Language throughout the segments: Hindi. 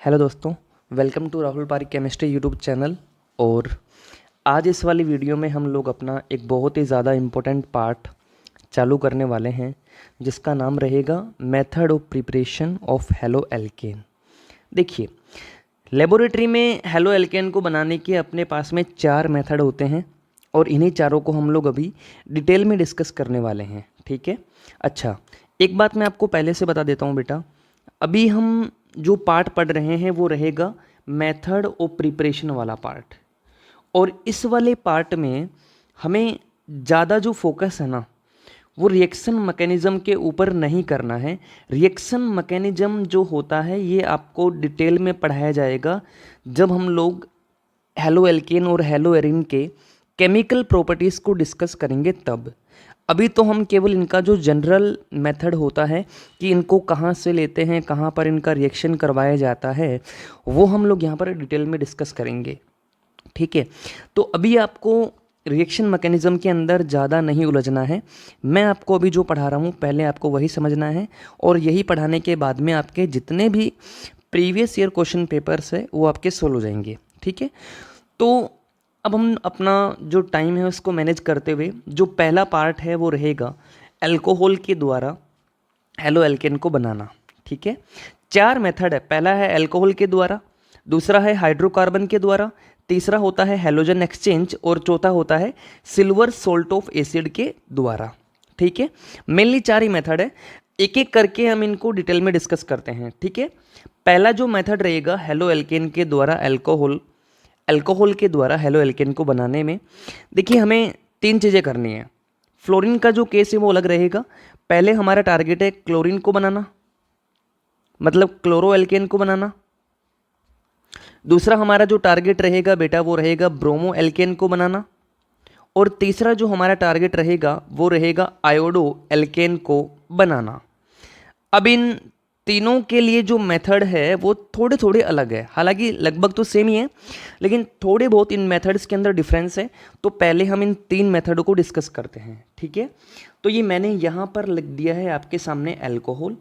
हेलो दोस्तों, welcome to Rahul Pareek chemistry YouTube channel. और आज इस वाली वीडियो में हम लोग अपना एक बहुत ही ज़्यादा इम्पोर्टेंट पार्ट चालू करने वाले हैं, जिसका नाम रहेगा method of preparation of halo alkane. देखिए, लेबोरेटरी में हेलो एल्केन को बनाने के अपने पास में 4 मेथड होते हैं और इन्हीं चारों को हम लोग अभी डिटेल में डिस्कस करने वाले हैं। ठीक है। अच्छा, एक बात मैं आपको पहले से बता देता हूँ बेटा, अभी हम जो पार्ट पढ़ रहे हैं वो रहेगा मेथड ऑफ प्रिपरेशन वाला पार्ट। और इस वाले पार्ट में हमें ज़्यादा जो फोकस है ना, वो रिएक्शन मैकेनिज़्म के ऊपर नहीं करना है। रिएक्शन मैकेनिज़्म जो होता है ये आपको डिटेल में पढ़ाया जाएगा जब हम लोग हेलो एल्केन और हेलो एरिन के केमिकल प्रॉपर्टीज़ को डिस्कस करेंगे तब। अभी तो हम केवल इनका जो जनरल मेथड होता है कि इनको कहाँ से लेते हैं, कहाँ पर इनका रिएक्शन करवाया जाता है, वो हम लोग यहाँ पर डिटेल में डिस्कस करेंगे। ठीक है। तो अभी आपको रिएक्शन मैकेनिज़्म के अंदर ज़्यादा नहीं उलझना है। मैं आपको अभी जो पढ़ा रहा हूँ पहले आपको वही समझना है, और यही पढ़ाने के बाद में आपके जितने भी प्रीवियस ईयर क्वेश्चन पेपर्स है वो आपके सोल्व हो जाएंगे। ठीक है। तो अब हम अपना जो टाइम है उसको मैनेज करते हुए जो पहला पार्ट है वो रहेगा अल्कोहल के द्वारा हेलो एल्केन को बनाना। ठीक है। 4 मेथड है। पहला है अल्कोहल के द्वारा, दूसरा है हाइड्रोकार्बन के द्वारा, तीसरा होता है हेलोजन एक्सचेंज, और चौथा होता है सिल्वर सोल्ट ऑफ एसिड के द्वारा। ठीक है। मेनली 4 ही मेथड है, एक एक करके हम इनको डिटेल में डिस्कस करते हैं। ठीक है। पहला जो मेथड रहेगा हेलो एल्केन के द्वारा अल्कोहल के द्वारा हेलो एल्केन को बनाने में, देखिए हमें 3 चीज़ें करनी है। फ्लोरीन का जो केस है वो अलग रहेगा। पहले हमारा टारगेट है क्लोरीन को बनाना, मतलब क्लोरो एल्केन को बनाना। दूसरा हमारा जो टारगेट रहेगा बेटा वो रहेगा ब्रोमो एल्केन को बनाना। और तीसरा जो हमारा टारगेट रहेगा वो रहेगा आयोडो एल्केन को बनाना। अब इन तीनों के लिए जो मेथड है वो थोड़े थोड़े अलग है, हालांकि लगभग तो सेम ही है, लेकिन थोड़े बहुत इन मेथड्स के अंदर डिफरेंस है। तो पहले हम इन 3 मेथड को डिस्कस करते हैं। ठीक है। तो ये मैंने यहाँ पर लिख दिया है आपके सामने अल्कोहल।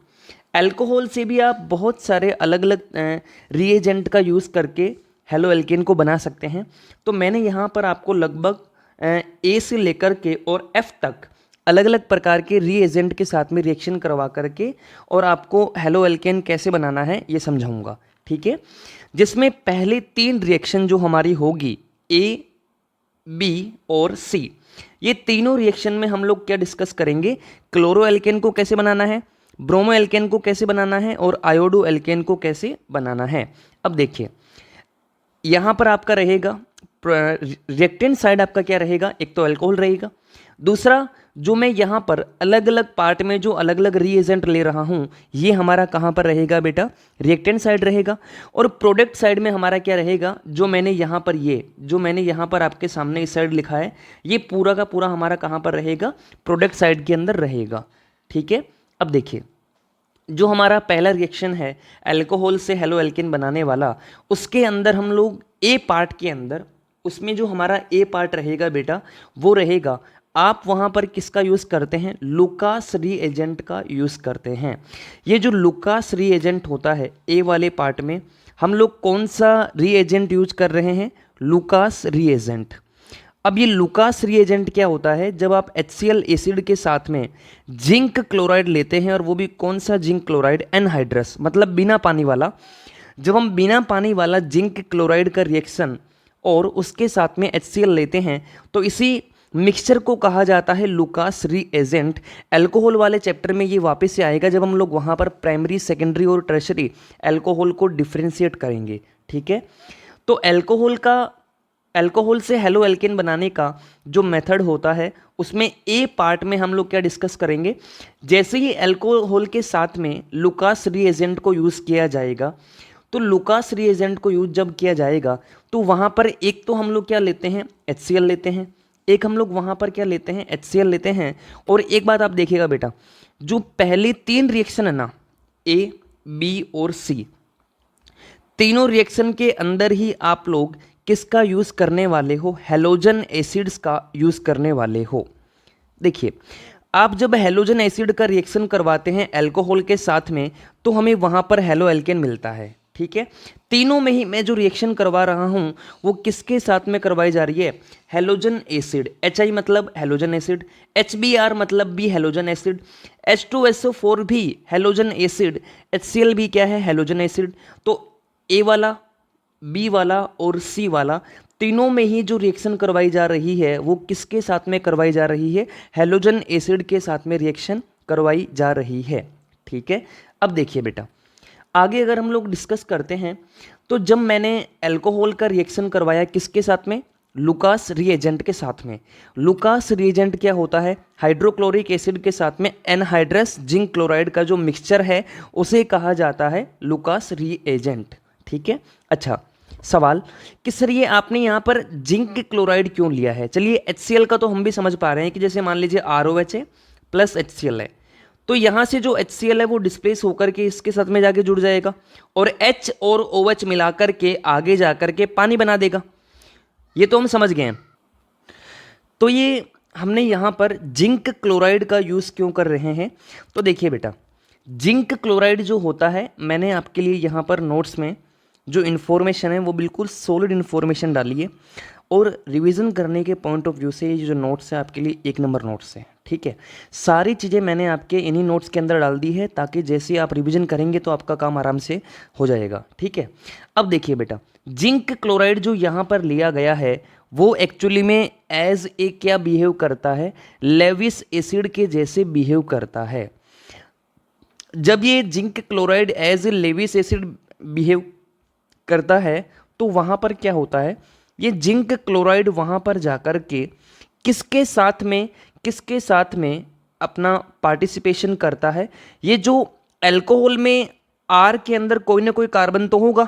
अल्कोहल से भी आप बहुत सारे अलग अलग रिएजेंट का यूज़ करके हेलो एल्केन को बना सकते हैं। तो मैंने यहाँ पर आपको लगभग ए से लेकर के और एफ तक अलग अलग प्रकार के रीएजेंट के साथ में रिएक्शन करवा करके और आपको हेलो एल्केन कैसे बनाना है ये समझाऊंगा। ठीक है। जिसमें पहले 3 रिएक्शन जो हमारी होगी ए, बी और सी, ये तीनों रिएक्शन में हम लोग क्या डिस्कस करेंगे, क्लोरो एल्केन को कैसे बनाना है, ब्रोमो एल्केन को कैसे बनाना है और आयोडो एल्केन को कैसे बनाना है। अब देखिए यहाँ पर आपका रहेगा रिएक्टेंट साइड आपका क्या रहेगा, एक तो अल्कोहल रहेगा, दूसरा जो मैं यहाँ पर अलग अलग पार्ट में जो अलग अलग रीएजेंट ले रहा हूँ ये हमारा कहाँ पर रहेगा बेटा, रिएक्टेंट साइड रहेगा। और प्रोडक्ट साइड में हमारा क्या रहेगा, जो मैंने यहाँ पर आपके सामने इस साइड लिखा है ये पूरा का पूरा हमारा कहाँ पर रहेगा, प्रोडक्ट साइड के अंदर रहेगा। ठीक है। अब देखिए जो हमारा पहला रिएक्शन है अल्कोहल से हेलो एल्केन बनाने वाला, उसके अंदर हम लोग ए पार्ट के अंदर, उसमें जो हमारा ए पार्ट रहेगा बेटा वो रहेगा, आप वहाँ पर किसका यूज़ करते हैं, लुकास रीएजेंट का यूज़ करते हैं। ये जो लुकास रीएजेंट होता है ए वाले पार्ट में, हम लोग कौन सा रीएजेंट यूज कर रहे हैं, लुकास रीएजेंट। अब ये लुकास रीएजेंट क्या होता है, जब आप HCl एसिड के साथ में जिंक क्लोराइड लेते हैं, और वो भी कौन सा जिंक क्लोराइड, एनहाइड्रस, मतलब बिना पानी वाला। जब हम बिना पानी वाला जिंक क्लोराइड का रिएक्शन और उसके साथ में HCl लेते हैं तो इसी मिक्सचर को कहा जाता है लुकास रीएजेंट। अल्कोहल वाले चैप्टर में ये वापस से आएगा जब हम लोग वहाँ पर प्राइमरी, सेकेंडरी और टर्शरी अल्कोहल को डिफ्रेंशिएट करेंगे। ठीक है। तो अल्कोहल से हेलो एल्केन बनाने का जो मेथड होता है उसमें ए पार्ट में हम लोग क्या डिस्कस करेंगे, जैसे ही अल्कोहल के साथ में लुकास रीएजेंट को यूज़ किया जाएगा, तो लुकास रीएजेंट को यूज जब किया जाएगा तो वहाँ पर एक तो हम लोग क्या लेते हैं, HCl लेते हैं, एक हम लोग वहाँ पर क्या लेते हैं, HCl लेते हैं। और एक बात आप देखिएगा बेटा, जो पहले 3 रिएक्शन है ना, ए, बी और सी, तीनों रिएक्शन के अंदर ही आप लोग किसका यूज़ करने वाले हो, हेलोजन एसिड्स का यूज़ करने वाले हो। देखिए आप जब हेलोजन एसिड का रिएक्शन करवाते हैं अल्कोहल के साथ में तो हमें वहाँ पर हेलो एल्केन मिलता है। ठीक है। तीनों में ही मैं जो रिएक्शन करवा रहा हूं वो किसके साथ में करवाई जा रही है? Halogen acid. HI मतलब हेलोजन एसिड, HBr मतलब भी हेलोजन एसिड, H2SO4 भी हेलोजन एसिड, HCl भी क्या है? Halogen acid. तो ए वाला, बी वाला और सी वाला तीनों में ही जो रिएक्शन करवाई जा रही है वो किसके साथ में करवाई जा रही है? हेलोजन एसिड के साथ में रिएक्शन करवाई जा रही है। ठीक है। अब देखिए बेटा, आगे अगर हम लोग डिस्कस करते हैं तो जब मैंने अल्कोहल का रिएक्शन करवाया किसके साथ में? लुकास रिएजेंट के साथ में। लुकास रिएजेंट क्या होता है? हाइड्रोक्लोरिक एसिड के साथ में एनहाइड्रस जिंक क्लोराइड का जो मिक्सचर है उसे कहा जाता है लुकास रिएजेंट। ठीक है। अच्छा, सवाल कि सर ये आपने यहाँ पर जिंक क्लोराइड क्यों लिया है? चलिए HCl का तो हम भी समझ पा रहे हैं कि जैसे मान लीजिए ROH है प्लस HCl है, तो यहाँ से जो HCl है वो डिस्प्लेस होकर के इसके साथ में जाके जुड़ जाएगा और H और OH मिलाकर के आगे जाकर के पानी बना देगा। ये तो हम समझ गए हैं। तो ये हमने यहाँ पर जिंक क्लोराइड का यूज़ क्यों कर रहे हैं? तो देखिए बेटा, जिंक क्लोराइड जो होता है, मैंने आपके लिए यहाँ पर नोट्स में जो इन्फॉर्मेशन है वो बिल्कुल सॉलिड इन्फॉर्मेशन डाली है और रिवीजन करने के पॉइंट ऑफ व्यू से ये जो नोट्स है आपके लिए 1 नंबर नोट्स है। ठीक है। सारी चीज़ें मैंने आपके इन्हीं नोट्स के अंदर डाल दी है ताकि जैसे आप रिवीजन करेंगे तो आपका काम आराम से हो जाएगा। ठीक है। अब देखिए बेटा, जिंक क्लोराइड जो यहाँ पर लिया गया है वो एक्चुअली में एज ए क्या बिहेव करता है? लेविस एसिड के जैसे बिहेव करता है। जब ये zinc chloride as a Lewis acid behave करता है तो वहाँ पर क्या होता है? ये जिंक क्लोराइड वहाँ पर जाकर के किसके साथ में अपना पार्टिसिपेशन करता है? ये जो अल्कोहल में R के अंदर कोई ना कोई कार्बन तो होगा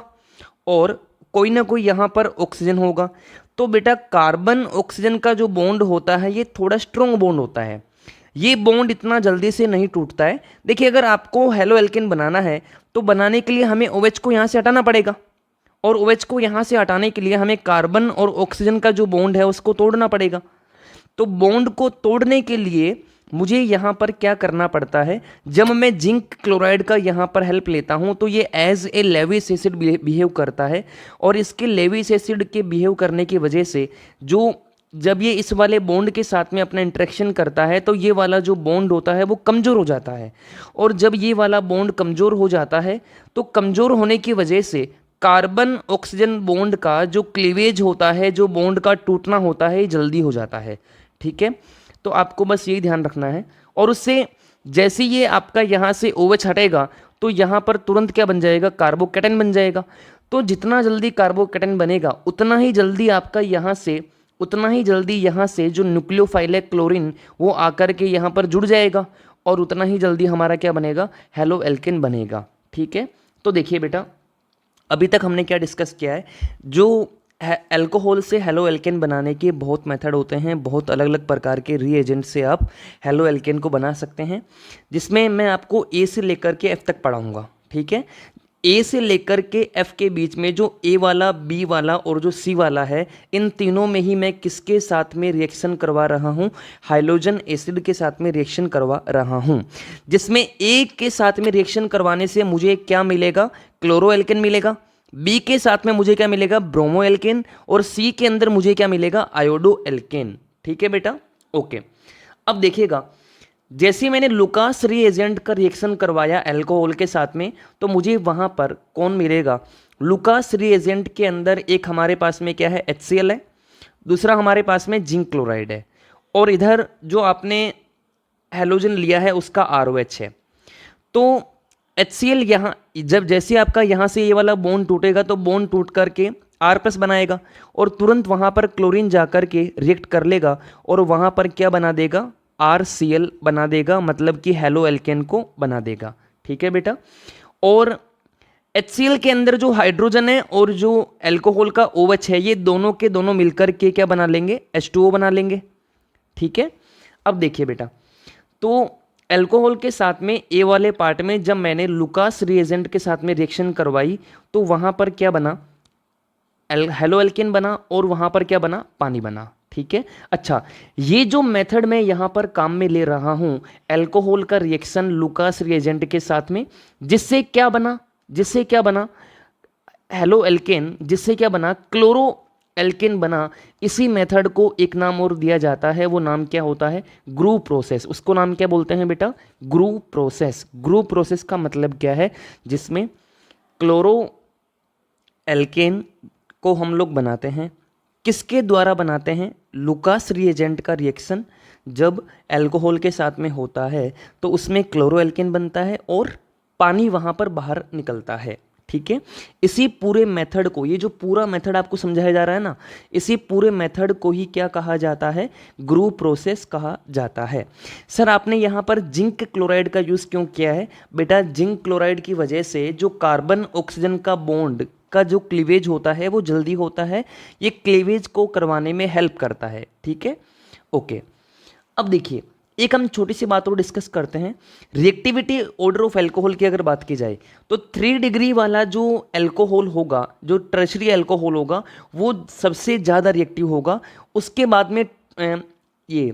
और कोई ना कोई यहाँ पर ऑक्सीजन होगा। तो बेटा कार्बन ऑक्सीजन का जो बॉन्ड होता है ये थोड़ा स्ट्रॉन्ग बॉन्ड होता है, ये बॉन्ड इतना जल्दी से नहीं टूटता है। देखिए अगर आपको हेलो एल्केन बनाना है तो बनाने के लिए हमें OH को यहाँ से हटाना पड़ेगा और OH को यहाँ से हटाने के लिए हमें कार्बन और ऑक्सीजन का जो बॉन्ड है उसको तोड़ना पड़ेगा। तो बॉन्ड को तोड़ने के लिए मुझे यहाँ पर क्या करना पड़ता है? जब मैं जिंक क्लोराइड का यहाँ पर हेल्प लेता हूँ तो ये as a Lewis acid behave करता है और इसके लेविस एसिड के बिहेव करने की वजह से जब ये इस वाले बॉन्ड के साथ में अपना इंटरेक्शन करता है तो ये वाला जो बॉन्ड होता है वो कमज़ोर हो जाता है और जब ये वाला बॉन्ड कमज़ोर हो जाता है तो कमज़ोर होने की वजह से कार्बन ऑक्सीजन बॉन्ड का जो क्लीवेज होता है, जो बॉन्ड का टूटना होता है, ये जल्दी हो जाता है। ठीक है। तो आपको बस यही ध्यान रखना है और उससे जैसे ये आपका यहाँ से OH हटेगा तो यहाँ पर तुरंत क्या बन जाएगा? कार्बोकैटायन बन जाएगा। तो जितना जल्दी कार्बोकैटायन बनेगा उतना ही जल्दी यहाँ से जो न्यूक्लियोफाइल है क्लोरीन वो आकर के यहाँ पर जुड़ जाएगा और उतना ही जल्दी हमारा क्या बनेगा? हेलो एल्केन बनेगा। ठीक है। तो देखिए बेटा, अभी तक हमने क्या डिस्कस किया है? जो अल्कोहल से हेलो एल्केन बनाने के बहुत मेथड होते हैं, बहुत अलग अलग प्रकार के रीएजेंट से आप हेलो एल्केन को बना सकते हैं, जिसमें मैं आपको A से लेकर के F तक पढ़ाऊंगा। ठीक है। A से लेकर के F के बीच में जो A वाला, B वाला और जो C वाला है, इन तीनों में ही मैं किसके साथ में रिएक्शन करवा रहा हूँ? हाइड्रोजन एसिड के साथ में रिएक्शन करवा रहा हूँ, जिसमें A के साथ में रिएक्शन करवाने से मुझे क्या मिलेगा? क्लोरो एल्केन मिलेगा। B के साथ में मुझे क्या मिलेगा? Bromo alkene. और C के अंदर मुझे क्या मिलेगा? Iodo alkane. ठीक है बेटा, ओके। अब देखिएगा, जैसे मैंने लुकास रिएजेंट का रिएक्शन करवाया अल्कोहल के साथ में तो मुझे वहाँ पर कौन मिलेगा? लुकास रिएजेंट के अंदर एक हमारे पास में क्या है? HCl है, दूसरा हमारे पास में जिंक क्लोराइड है और इधर जो आपने हेलोजन लिया है उसका ROH है। तो HCl यहाँ जैसे आपका यहाँ से ये वाला बॉन्ड टूटेगा तो बॉन्ड टूट करके R+ बनाएगा और तुरंत वहाँ पर क्लोरीन जाकर के रिएक्ट कर लेगा और वहाँ पर क्या बना देगा? RCl बना देगा, मतलब कि हेलो एल्केन को बना देगा। ठीक है बेटा। और HCl के अंदर जो हाइड्रोजन है और जो अल्कोहल का OH है, ये दोनों के दोनों मिलकर के क्या बना लेंगे? H2O बना लेंगे। ठीक है। अब देखिए बेटा, तो अल्कोहल के साथ में A वाले पार्ट में जब मैंने लुकास रिएजेंट के साथ में रिएक्शन करवाई तो वहाँ पर क्या बना? हेलो एल्केन बना और वहाँ पर क्या बना? पानी बना। ठीक है। अच्छा, ये जो मेथड मैं यहाँ पर काम में ले रहा हूँ अल्कोहल का रिएक्शन लुकास रिएजेंट के साथ में, जिससे क्या बना? हेलो एल्केन जिससे क्या बना, क्लोरो एल्केन बना, इसी मेथड को एक नाम और दिया जाता है, वो नाम क्या होता है, ग्रुप प्रोसेस। उसको नाम क्या बोलते हैं बेटा, ग्रुप प्रोसेस। ग्रुप प्रोसेस का मतलब क्या है, जिसमें क्लोरो एल्केन को हम लोग बनाते हैं, किसके द्वारा बनाते हैं, लुकास रिएजेंट का रिएक्शन जब अल्कोहल के साथ में होता है तो उसमें क्लोरो एल्केन बनता है और पानी वहाँ पर बाहर निकलता है। ठीक है, इसी पूरे मेथड को, ये जो पूरा मेथड आपको समझाया जा रहा है ना, इसी पूरे मेथड को ही क्या कहा जाता है, ग्रुप प्रोसेस कहा जाता है। सर आपने यहाँ पर जिंक क्लोराइड का यूज़ क्यों किया है, बेटा जिंक क्लोराइड की वजह से जो कार्बन ऑक्सीजन का बॉन्ड का जो क्लीवेज होता है वो जल्दी होता है, ये क्लीवेज को करवाने में हेल्प करता है। ठीक है, ओके। अब देखिए एक हम छोटी सी बात और डिस्कस करते हैं, रिएक्टिविटी ऑर्डर ऑफ अल्कोहल की अगर बात की जाए तो 3 डिग्री वाला जो अल्कोहल होगा, जो टर्शरी अल्कोहल होगा, वो सबसे ज़्यादा रिएक्टिव होगा। उसके बाद में ये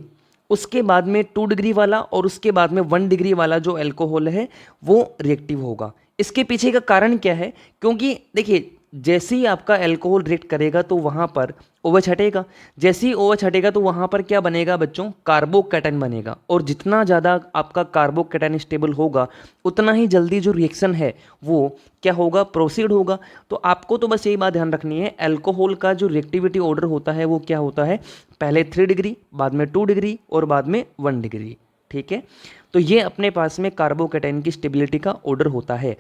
उसके बाद में 2 डिग्री वाला और उसके बाद में 1 डिग्री वाला जो अल्कोहल है वो रिएक्टिव होगा। इसके पीछे का कारण क्या है, क्योंकि देखिए जैसे ही आपका अल्कोहल रिएक्ट करेगा तो वहाँ पर OH हटेगा, जैसे ही OH हटेगा तो वहाँ पर क्या बनेगा बच्चों, कार्बोकैटायन बनेगा, और जितना ज़्यादा आपका कार्बोकैटायन स्टेबल होगा उतना ही जल्दी जो रिएक्शन है वो क्या होगा, प्रोसीड होगा। तो आपको तो बस यही बात ध्यान रखनी है, अल्कोहल का जो रिएक्टिविटी ऑर्डर होता है वो क्या होता है, पहले 3 डिग्री, बाद में 2 डिग्री और बाद में 1 डिग्री। ठीक है, तो ये अपने पास में कार्बोकैटायन की स्टेबिलिटी का ऑर्डर होता है।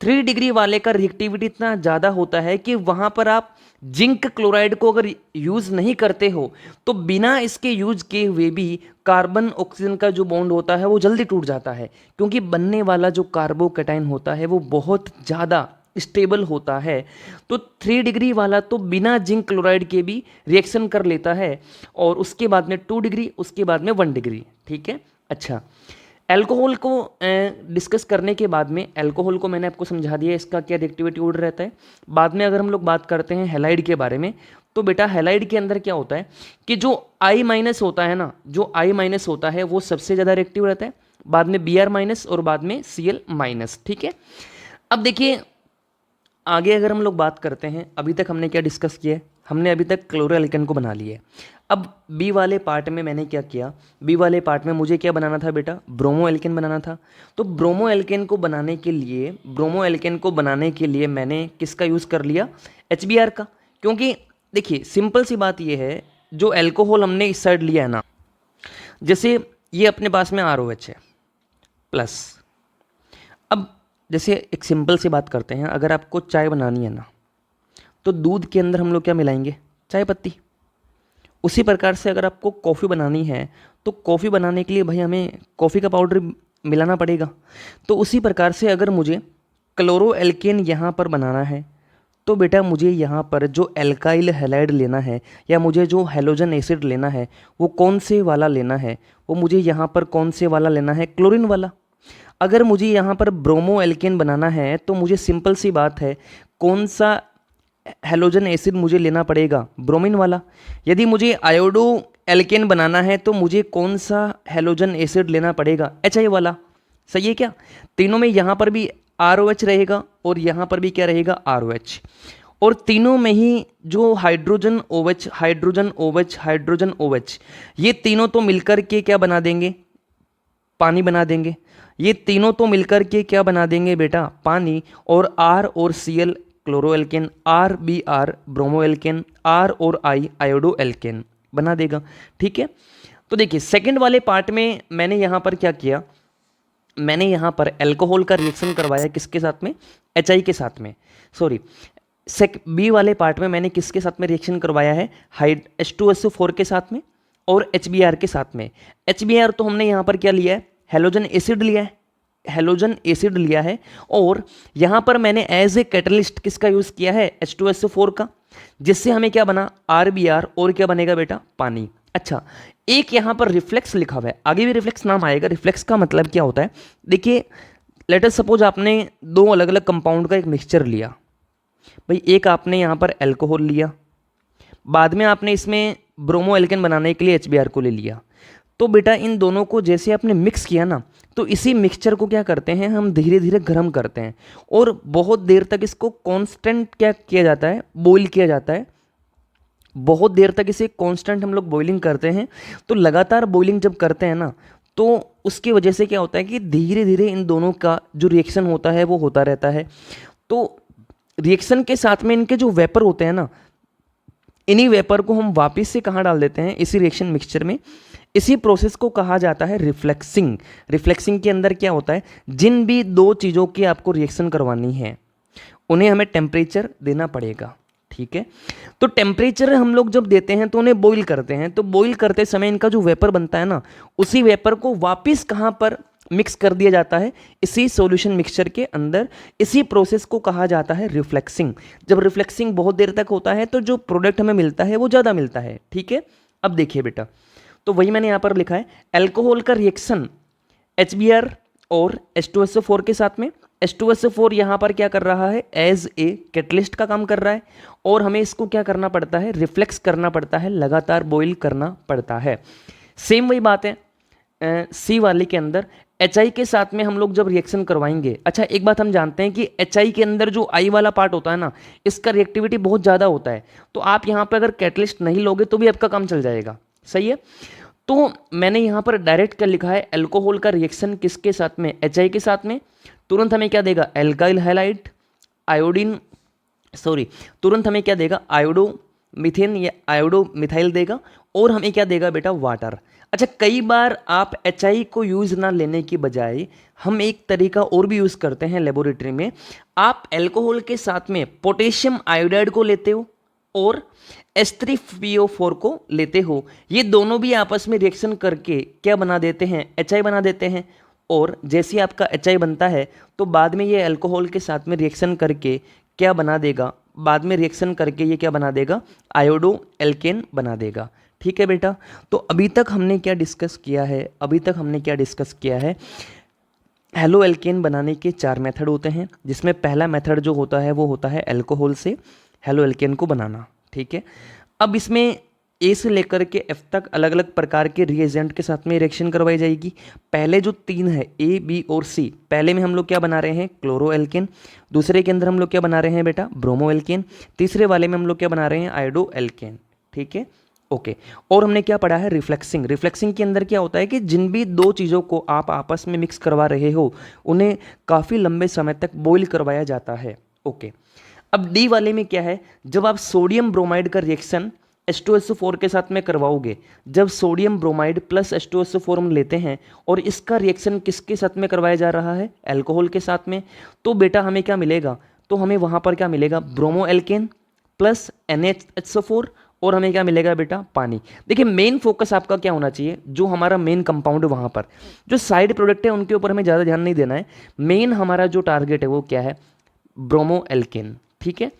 3 डिग्री वाले का रिएक्टिविटी इतना ज़्यादा होता है कि वहाँ पर आप जिंक क्लोराइड को अगर यूज़ नहीं करते हो तो बिना इसके यूज़ किए हुए भी कार्बन ऑक्सीजन का जो बॉन्ड होता है वो जल्दी टूट जाता है, क्योंकि बनने वाला जो कार्बोकैटायन होता है वो बहुत ज़्यादा स्टेबल होता है। तो 3 डिग्री वाला तो बिना जिंक क्लोराइड के भी रिएक्शन कर लेता है, और उसके बाद में 2 डिग्री, उसके बाद में 1 डिग्री। ठीक है, अच्छा अल्कोहल को डिस्कस करने के बाद में, अल्कोहल को मैंने आपको समझा दिया इसका क्या रिएक्टिविटी ऑर्डर रहता है। बाद में अगर हम लोग बात करते हैं हैलाइड के बारे में, तो बेटा हैलाइड के अंदर क्या होता है कि जो I- होता है ना, जो I- होता है वो सबसे ज़्यादा रिएक्टिव रहता है, बाद में Br- और बाद में Cl-। ठीक है, अब देखिए आगे अगर हम लोग बात करते हैं, अभी तक हमने क्या डिस्कस किया है, हमने अभी तक क्लोरो एल्केन को बना लिया है। अब बी वाले पार्ट में मैंने क्या किया, बी वाले पार्ट में मुझे क्या बनाना था बेटा, ब्रोमो एल्केन बनाना था। तो ब्रोमो एल्केन को बनाने के लिए, ब्रोमो एल्केन को बनाने के लिए मैंने किसका यूज़ कर लिया, HBr का। क्योंकि देखिए सिंपल सी बात ये है, जो एल्कोहल हमने इस साइड लिया है ना, जैसे ये अपने पास में ROH है प्लस। अब जैसे एक सिंपल सी बात करते हैं, अगर आपको चाय बनानी है ना तो दूध के अंदर हम लोग क्या मिलाएंगे, चाय पत्ती। उसी प्रकार से अगर आपको कॉफ़ी बनानी है तो कॉफ़ी बनाने के लिए भाई हमें कॉफ़ी का पाउडर मिलाना पड़ेगा। तो उसी प्रकार से अगर मुझे क्लोरो एल्केन यहाँ पर बनाना है तो बेटा मुझे यहाँ पर जो एल्काइल हैलाइड लेना है, या मुझे जो हैलोजन एसिड लेना है वो कौन से वाला लेना है, वो मुझे यहाँ पर कौन से वाला लेना है, क्लोरीन वाला। अगर मुझे यहाँ पर ब्रोमो एल्केन बनाना है तो मुझे सिंपल सी बात है, कौन सा हैलोजन एसिड मुझे लेना पड़ेगा, ब्रोमीन वाला। यदि मुझे आयोडो एल्केन बनाना है तो मुझे कौन सा हैलोजन एसिड लेना पड़ेगा, HI वाला। सही है क्या, तीनों में यहाँ पर भी ROH रहेगा और यहाँ पर भी क्या रहेगा, ROH। और तीनों में ही जो hydrogen OH, hydrogen OH, hydrogen OH, ये तीनों तो मिलकर के क्या बना देंगे, पानी बना देंगे। ये तीनों तो मिलकर के क्या बना देंगे बेटा, पानी। और R और Cl chloro alkane, RBr bromo alkane, R और I आयोडो एल्केन बना देगा। ठीक है, तो देखिए सेकंड वाले पार्ट में मैंने यहाँ पर क्या किया, मैंने यहाँ पर अल्कोहल का रिएक्शन करवाया किसके साथ में, HI के साथ में, सॉरी बी वाले पार्ट में मैंने किसके साथ में रिएक्शन करवाया है, H2SO4 के साथ में और HBr के साथ में। HBr तो हमने यहाँ पर क्या लिया है, हैलोजन एसिड लिया है, हैलोजन एसिड लिया है। और यहाँ पर मैंने एज ए कैटलिस्ट किसका यूज़ किया है, H2SO4 का, जिससे हमें क्या बना, RBr, और क्या बनेगा बेटा, पानी। अच्छा, एक यहाँ पर रिफ्लेक्स लिखा हुआ है, आगे भी रिफ्लेक्स नाम आएगा। रिफ्लेक्स का मतलब क्या होता है, देखिए लेट अस सपोज आपने दो अलग अलग कंपाउंड का एक मिक्सचर लिया भाई, एक आपने यहाँ पर अल्कोहल लिया, बाद में आपने इसमें ब्रोमो एल्केन बनाने के लिए HBr को ले लिया। तो बेटा इन दोनों को जैसे आपने मिक्स किया ना, तो इसी मिक्सचर को क्या करते हैं हम धीरे धीरे गर्म करते हैं और बहुत देर तक इसको कांस्टेंट क्या किया जाता है, बॉईल किया जाता है। बहुत देर तक इसे कांस्टेंट हम लोग बॉइलिंग करते हैं। तो लगातार बॉइलिंग जब करते हैं ना, तो उसकी वजह से क्या होता है कि धीरे धीरे इन दोनों का जो रिएक्शन होता है वो होता रहता है। तो रिएक्शन के साथ में इनके जो वेपर होते हैं ना, इन्हीं वेपर को हम वापस से कहाँ डाल देते हैं, इसी रिएक्शन मिक्सचर में। इसी प्रोसेस को कहा जाता है रिफ्लेक्सिंग। रिफ्लेक्सिंग के अंदर क्या होता है, जिन भी दो चीज़ों की आपको रिएक्शन करवानी है उन्हें हमें टेम्परेचर देना पड़ेगा, ठीक है। तो टेम्परेचर हम लोग जब देते हैं तो उन्हें बॉईल करते हैं, तो बॉईल करते समय इनका जो वेपर बनता है ना, उसी वेपर को वापस कहाँ पर मिक्स कर दिया जाता है, इसी सॉल्यूशन मिक्सचर के अंदर। इसी प्रोसेस को कहा जाता है रिफ्लेक्सिंग। जब रिफ्लेक्सिंग बहुत देर तक होता है तो जो प्रोडक्ट हमें मिलता है वो ज़्यादा मिलता है, ठीक है। अब देखिए बेटा, तो वही मैंने यहाँ पर लिखा है, एल्कोहल का रिएक्शन HBr और H2SO4 के साथ में। H2SO4 यहाँ पर क्या कर रहा है, एज ए कैटलिस्ट का काम कर रहा है, और हमें इसको क्या करना पड़ता है, रिफ्लेक्स करना पड़ता है, लगातार बॉईल करना पड़ता है। सेम वही बात है सी वाले के अंदर। HI के साथ में हम लोग जब रिएक्शन करवाएंगे, अच्छा एक बात हम जानते हैं कि HI के अंदर जो I वाला पार्ट होता है ना, इसका रिएक्टिविटी बहुत ज़्यादा होता है। तो आप यहाँ पर अगर कैटलिस्ट नहीं लोगे तो भी आपका काम चल जाएगा, सही है। तो मैंने यहाँ पर डायरेक्ट क्या लिखा है, एल्कोहल का रिएक्शन किसके साथ में, HI के साथ में। तुरंत हमें क्या देगा, एल्काइल हैलाइड आयोडीन, सॉरी, तुरंत हमें क्या देगा, आयोडो मीथेन या आयोडो मिथाइल देगा, और हमें क्या देगा बेटा, वाटर। अच्छा, कई बार आप HI को यूज़ ना लेने की बजाय हम एक तरीका और भी यूज़ करते हैं लेबोरेटरी में। आप एल्कोहल के साथ में पोटेशियम आयोडाइड को लेते हो और H3PO4 को लेते हो। ये दोनों भी आपस में रिएक्शन करके क्या बना देते हैं, HI बना देते हैं। और जैसे ही आपका HI बनता है तो बाद में ये अल्कोहल के साथ में रिएक्शन करके क्या बना देगा, बाद में रिएक्शन करके ये क्या बना देगा, आयोडो एल्केन बना देगा, ठीक है बेटा। तो अभी तक हमने क्या डिस्कस किया है, अभी तक हमने क्या डिस्कस किया है, हेलो एल्केन बनाने के 4 मेथड होते हैं, जिसमें पहला मेथड जो होता है वो होता है अल्कोहल से हेलो एल्केन को बनाना, ठीक है। अब इसमें ए से लेकर के एफ तक अलग अलग प्रकार के रिएजेंट के साथ में रिएक्शन करवाई जाएगी। पहले जो 3 है ए, बी और सी, पहले में हम लोग क्या बना रहे हैं, क्लोरो एल्केन। दूसरे के अंदर हम लोग क्या बना रहे हैं बेटा, ब्रोमो एल्केन। तीसरे वाले में हम लोग क्या बना रहे हैं, आयोडो एल्केन, ठीक है, ओके। और हमने क्या पढ़ा है, रिफ्लेक्सिंग। रिफ्लेक्सिंग के अंदर क्या होता है कि जिन भी दो चीज़ों को आप आपस में मिक्स करवा रहे हो उन्हें काफ़ी लंबे समय तक बॉईल करवाया जाता है, ओके। अब डी वाले में क्या है, जब आप सोडियम ब्रोमाइड का रिएक्शन H2SO4 के साथ में करवाओगे, जब सोडियम ब्रोमाइड प्लस H2SO4 हम लेते हैं और इसका रिएक्शन किसके साथ में करवाया जा रहा है, अल्कोहल के साथ में, तो बेटा हमें क्या मिलेगा, तो हमें वहाँ पर क्या मिलेगा, ब्रोमो एल्केन प्लस NaHO4, और हमें क्या मिलेगा बेटा, पानी। देखिए मेन फोकस आपका क्या होना चाहिए, जो हमारा मेन कंपाउंड है वहाँ पर, जो साइड प्रोडक्ट है उनके ऊपर हमें ज़्यादा ध्यान नहीं देना है। मेन हमारा जो टारगेट है वो क्या है, ब्रोमो एल्केन, ठीक है।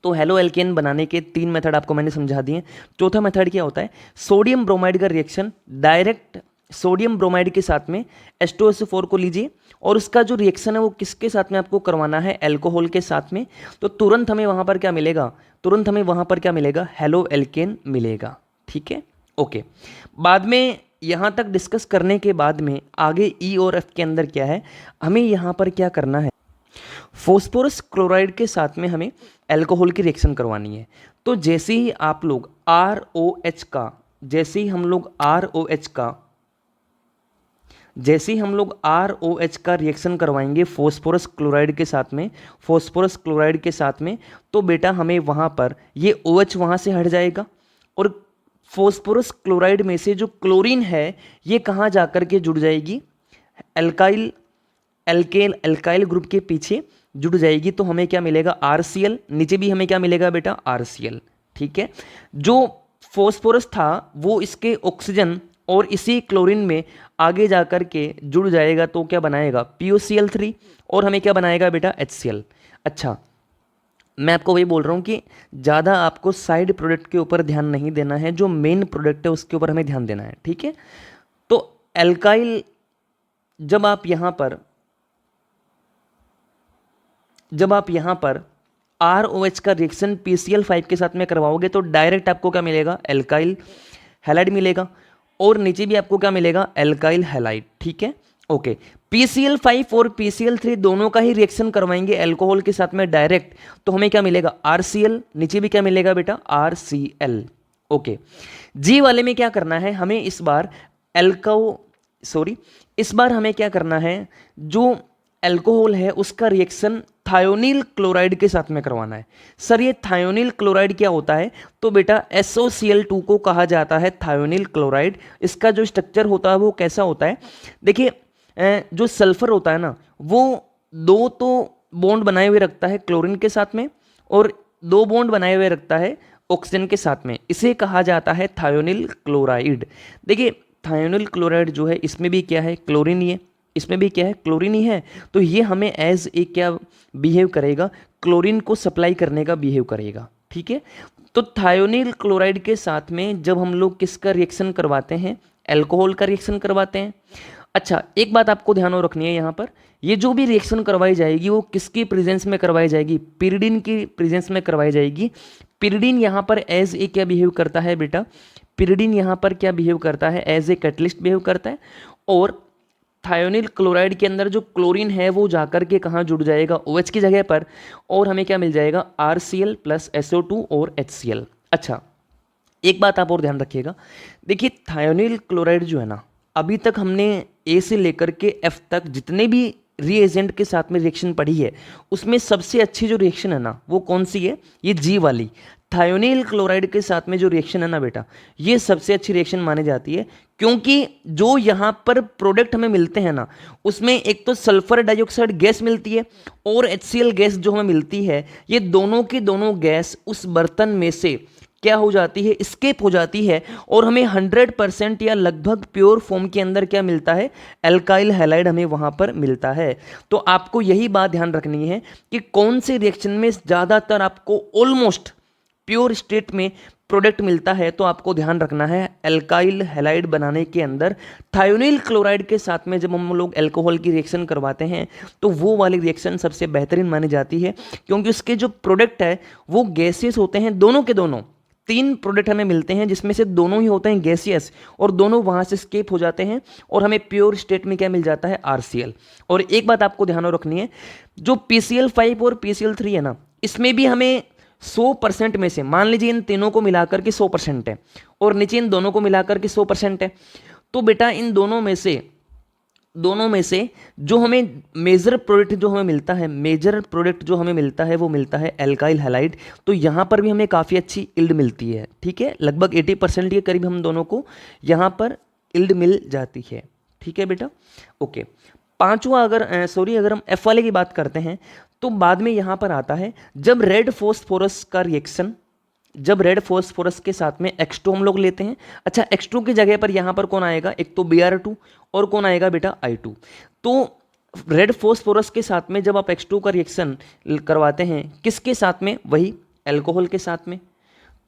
तो हेलो एल्केन बनाने के 3 मेथड आपको मैंने समझा दिए। चौथा मेथड क्या होता है, सोडियम ब्रोमाइड का रिएक्शन, डायरेक्ट सोडियम ब्रोमाइड के साथ में H2SO4 को लीजिए और उसका जो रिएक्शन है वो किसके साथ में आपको करवाना है, अल्कोहल के साथ में। तो तुरंत हमें वहाँ पर क्या मिलेगा, तुरंत हमें वहाँ पर क्या मिलेगा, हेलो एल्केन मिलेगा, ठीक है, ओके। बाद में यहाँ तक डिस्कस करने के बाद में आगे ई और एफ के अंदर क्या है, हमें यहाँ पर क्या करना है, फॉस्फोरस क्लोराइड के साथ में हमें अल्कोहल की रिएक्शन करवानी है। तो जैसे ही आप लोग ROH का, जैसे ही हम लोग ROH का, जैसे ही हम लोग ROH का रिएक्शन करवाएंगे फॉस्फोरस क्लोराइड के साथ में, फॉस्फोरस क्लोराइड के साथ में, तो बेटा हमें वहाँ पर ये OH वहाँ से हट जाएगा और फॉस्फोरस क्लोराइड में से जो क्लोरीन है ये कहाँ जाकर के जुड़ जाएगी, अल्काइल अल्काइल ग्रुप के पीछे जुड़ जाएगी। तो हमें क्या मिलेगा, RCl, नीचे भी हमें क्या मिलेगा बेटा, RCl, ठीक है। जो फॉस्फोरस था वो इसके ऑक्सीजन और इसी क्लोरीन में आगे जाकर के जुड़ जाएगा, तो क्या बनाएगा, POCl3, और हमें क्या बनाएगा बेटा, HCl। अच्छा, मैं आपको वही बोल रहा हूँ कि ज़्यादा आपको साइड प्रोडक्ट के ऊपर ध्यान नहीं देना है, जो मेन प्रोडक्ट है उसके ऊपर हमें ध्यान देना है, ठीक है। तो एल्काइल, जब आप यहाँ पर ROH का रिएक्शन PCl5 के साथ में करवाओगे तो डायरेक्ट आपको क्या मिलेगा, एल्काइल हैलाइड मिलेगा, और नीचे भी आपको क्या मिलेगा, एल्काइल हैलाइड, ठीक है, ओके, PCl5 और PCl3 दोनों का ही रिएक्शन करवाएंगे एल्कोहल के साथ में डायरेक्ट, तो हमें क्या मिलेगा RCl, नीचे भी क्या मिलेगा बेटा RCl। ओके, जी वाले में क्या करना है हमें इस बार इस बार हमें क्या करना है, जो एल्कोहल है उसका रिएक्शन थायोनिल क्लोराइड के साथ में करवाना है। सर ये थायोनिल क्लोराइड क्या होता है, तो बेटा SOCl2 को कहा जाता है थायोनिल क्लोराइड। इसका जो स्ट्रक्चर होता है वो कैसा होता है, देखिए जो सल्फर होता है ना वो दो तो बॉन्ड बनाए हुए रखता है क्लोरीन के साथ में, और दो बॉन्ड बनाए हुए रखता है ऑक्सीजन के साथ में, इसे कहा जाता है थायोनिल क्लोराइड। देखिए थायोनिल क्लोराइड जो है इसमें भी क्या है क्लोरीन ही है, इसमें भी क्या है क्लोरीन ही है, तो ये हमें एज ए क्या बिहेव करेगा, क्लोरीन को सप्लाई करने का बिहेव करेगा। ठीक है, तो थायोनिल क्लोराइड के साथ में जब हम लोग किसका रिएक्शन करवाते हैं, एल्कोहल का रिएक्शन करवाते हैं। अच्छा एक बात आपको ध्यान में रखनी है यहाँ पर, ये जो भी रिएक्शन करवाई जाएगी वो किसकी प्रेजेंस में करवाई जाएगी, पिरिडिन की प्रेजेंस में करवाई जाएगी। पिरिडिन यहाँ पर एज ए क्या बिहेव करता है बेटा, पिरिडिन यहाँ पर क्या बिहेव करता है, एज ए कैटलिस्ट बिहेव करता है, और थायोनिल क्लोराइड के अंदर जो क्लोरीन है वो जाकर के कहाँ जुड़ जाएगा, OH की जगह पर, और हमें क्या मिल जाएगा RCl प्लस SO2 और HCl। अच्छा एक बात आप और ध्यान रखिएगा, देखिए थायोनिल क्लोराइड जो है ना, अभी तक हमने A से लेकर के F तक जितने भी रिएजेंट के साथ में रिएक्शन पढ़ी है उसमें सबसे अच्छी जो रिएक्शन है ना वो कौन सी है, ये G वाली थायोनिल क्लोराइड के साथ में जो रिएक्शन है ना बेटा, ये सबसे अच्छी रिएक्शन मानी जाती है, क्योंकि जो यहाँ पर प्रोडक्ट हमें मिलते हैं ना उसमें एक तो सल्फर डाइऑक्साइड गैस मिलती है और HCl गैस जो हमें मिलती है, ये दोनों की दोनों गैस उस बर्तन में से क्या हो जाती है, स्केप हो जाती है, और हमें 100% या लगभग प्योर फॉर्म के अंदर क्या मिलता है, एल्काइल हैलाइड हमें वहां पर मिलता है। तो आपको यही बात ध्यान रखनी है कि कौन से रिएक्शन में ज़्यादातर आपको ऑलमोस्ट प्योर स्टेट में प्रोडक्ट मिलता है, तो आपको ध्यान रखना है एल्काइल हैलाइड बनाने के अंदर थायोनिल क्लोराइड के साथ में जब हम लोग एल्कोहल की रिएक्शन करवाते हैं तो वो वाली रिएक्शन सबसे बेहतरीन मानी जाती है, क्योंकि उसके जो प्रोडक्ट है वो गैसियस होते हैं, दोनों के दोनों 3 प्रोडक्ट हमें मिलते हैं जिसमें से दोनों ही होते हैं गैसियस, और दोनों वहां से स्केप हो जाते हैं और हमें प्योर स्टेट में क्या मिल जाता है RCl। और एक बात आपको ध्यान रखनी है, जो PCl5 और PCl3 है ना इसमें भी हमें 100% में से, मान लीजिए इन तीनों को मिलाकर के 100% है और नीचे इन दोनों को मिलाकर के 100% है, तो बेटा इन दोनों में से जो हमें मेजर प्रोडक्ट जो हमें मिलता है, मेजर प्रोडक्ट जो हमें मिलता है वो मिलता है एल्काइल हैलाइड। तो यहाँ पर भी हमें काफ़ी अच्छी इल्ड मिलती है। ठीक है, लगभग 80% के करीब हम दोनों को यहाँ पर इल्ड मिल जाती है। ठीक है बेटा, ओके। पांचवा अगर हम F वाले की बात करते हैं तो बाद में यहाँ पर आता है जब रेड फॉस्फोरस का रिएक्शन, जब रेड फॉस्फोरस के साथ में X2 हम लोग लेते हैं। अच्छा X2 की जगह पर यहाँ पर कौन आएगा, एक तो Br2 और कौन आएगा बेटा I2। तो रेड फॉस्फोरस के साथ में जब आप X2 का रिएक्शन करवाते हैं किसके साथ में, वही एल्कोहल के साथ में,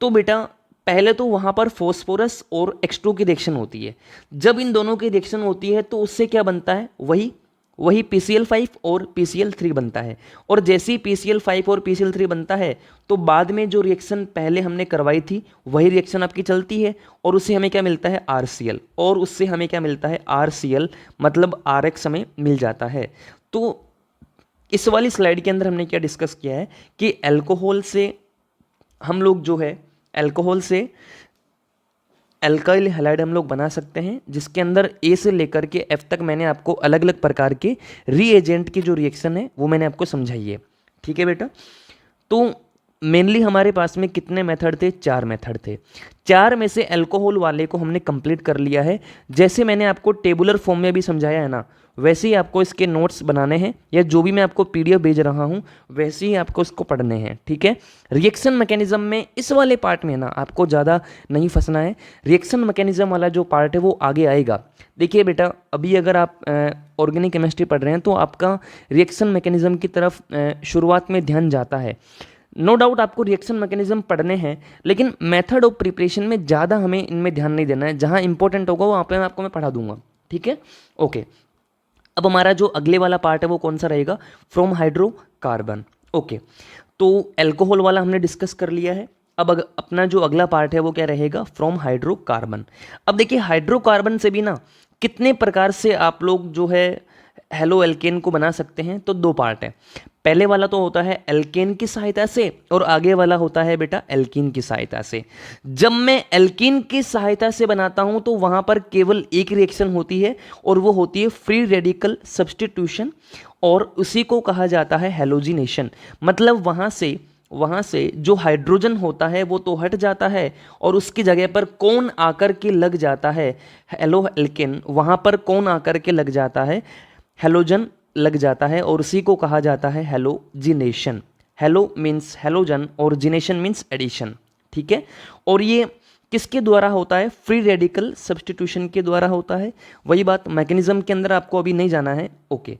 तो बेटा पहले तो वहाँ पर फॉस्फोरस और X2 की रिएक्शन होती है। जब इन दोनों की रिएक्शन होती है तो उससे क्या बनता है, वही PCl5 और PCl3 बनता है। और जैसे ही PCl5 और PCl3 बनता है तो बाद में जो रिएक्शन पहले हमने करवाई थी वही रिएक्शन आपकी चलती है, और उससे हमें क्या मिलता है RCl, और उससे हमें क्या मिलता है RCl, मतलब RX हमें मिल जाता है। तो इस वाली स्लाइड के अंदर हमने क्या डिस्कस किया है कि एल्कोहल से हम लोग जो है एल्कोहल से एल्काइल हैलाइड हम लोग बना सकते हैं, जिसके अंदर A से लेकर के F तक मैंने आपको अलग अलग प्रकार के रीएजेंट की जो रिएक्शन है वो मैंने आपको समझाई है। ठीक है बेटा, तो मेनली हमारे पास में कितने मेथड थे, 4 मेथड थे। 4 में से अल्कोहल वाले को हमने कंप्लीट कर लिया है। जैसे मैंने आपको टेबुलर फॉर्म में भी समझाया है ना, वैसे ही आपको इसके नोट्स बनाने हैं, या जो भी मैं आपको PDF भेज रहा हूँ वैसे ही आपको इसको पढ़ने हैं। ठीक है, रिएक्शन मैकेनिज्म में इस वाले पार्ट में ना आपको ज़्यादा नहीं फंसना है। रिएक्शन मैकेनिज्म वाला जो पार्ट है वो आगे आएगा। देखिए बेटा, अभी अगर आप ऑर्गेनिक केमिस्ट्री पढ़ रहे हैं तो आपका रिएक्शन मैकेनिज्म की तरफ शुरुआत में ध्यान जाता है। नो डाउट आपको रिएक्शन मैकेनिज्म पढ़ने हैं, लेकिन मेथड ऑफ प्रिपरेशन में ज़्यादा हमें इनमें ध्यान नहीं देना है। जहाँ इंपॉर्टेंट होगा वहाँ पे मैं पढ़ा दूंगा। ठीक है, ओके। अब हमारा जो अगले वाला पार्ट है वो कौन सा रहेगा, फ्रॉम हाइड्रोकार्बन। ओके, तो एल्कोहल वाला हमने डिस्कस कर लिया है। अब अपना जो अगला पार्ट है वो क्या रहेगा, फ्रॉम हाइड्रोकार्बन। अब देखिए हाइड्रोकार्बन से भी ना कितने प्रकार से आप लोग जो है हेलो एल्केन को बना सकते हैं, तो दो पार्ट है। पहले वाला तो होता है एल्केन की सहायता से और आगे वाला होता है बेटा एल्कीन की सहायता से। जब मैं एल्कीन की सहायता से बनाता हूं तो वहां पर केवल एक रिएक्शन होती है और वो होती है फ्री रेडिकल सब्स्टिट्यूशन, और उसी को कहा जाता है हेलोजिनेशन। मतलब वहां से जो हाइड्रोजन होता है वो तो हट जाता है और उसकी जगह पर कौन आकर के लग जाता है, हेलो एल्केन, वहां पर कौन आकर के लग जाता है, हेलोजन लग जाता है, और उसी को कहा जाता है हेलोजिनेशन। हेलो मीन्स हेलोजन और जिनेशन मीन्स एडिशन, ठीक है। और ये किसके द्वारा होता है, फ्री रेडिकल सब्स्टिट्यूशन के द्वारा होता है। वही बात मैकेनिज्म के अंदर आपको अभी नहीं जाना है, ओके।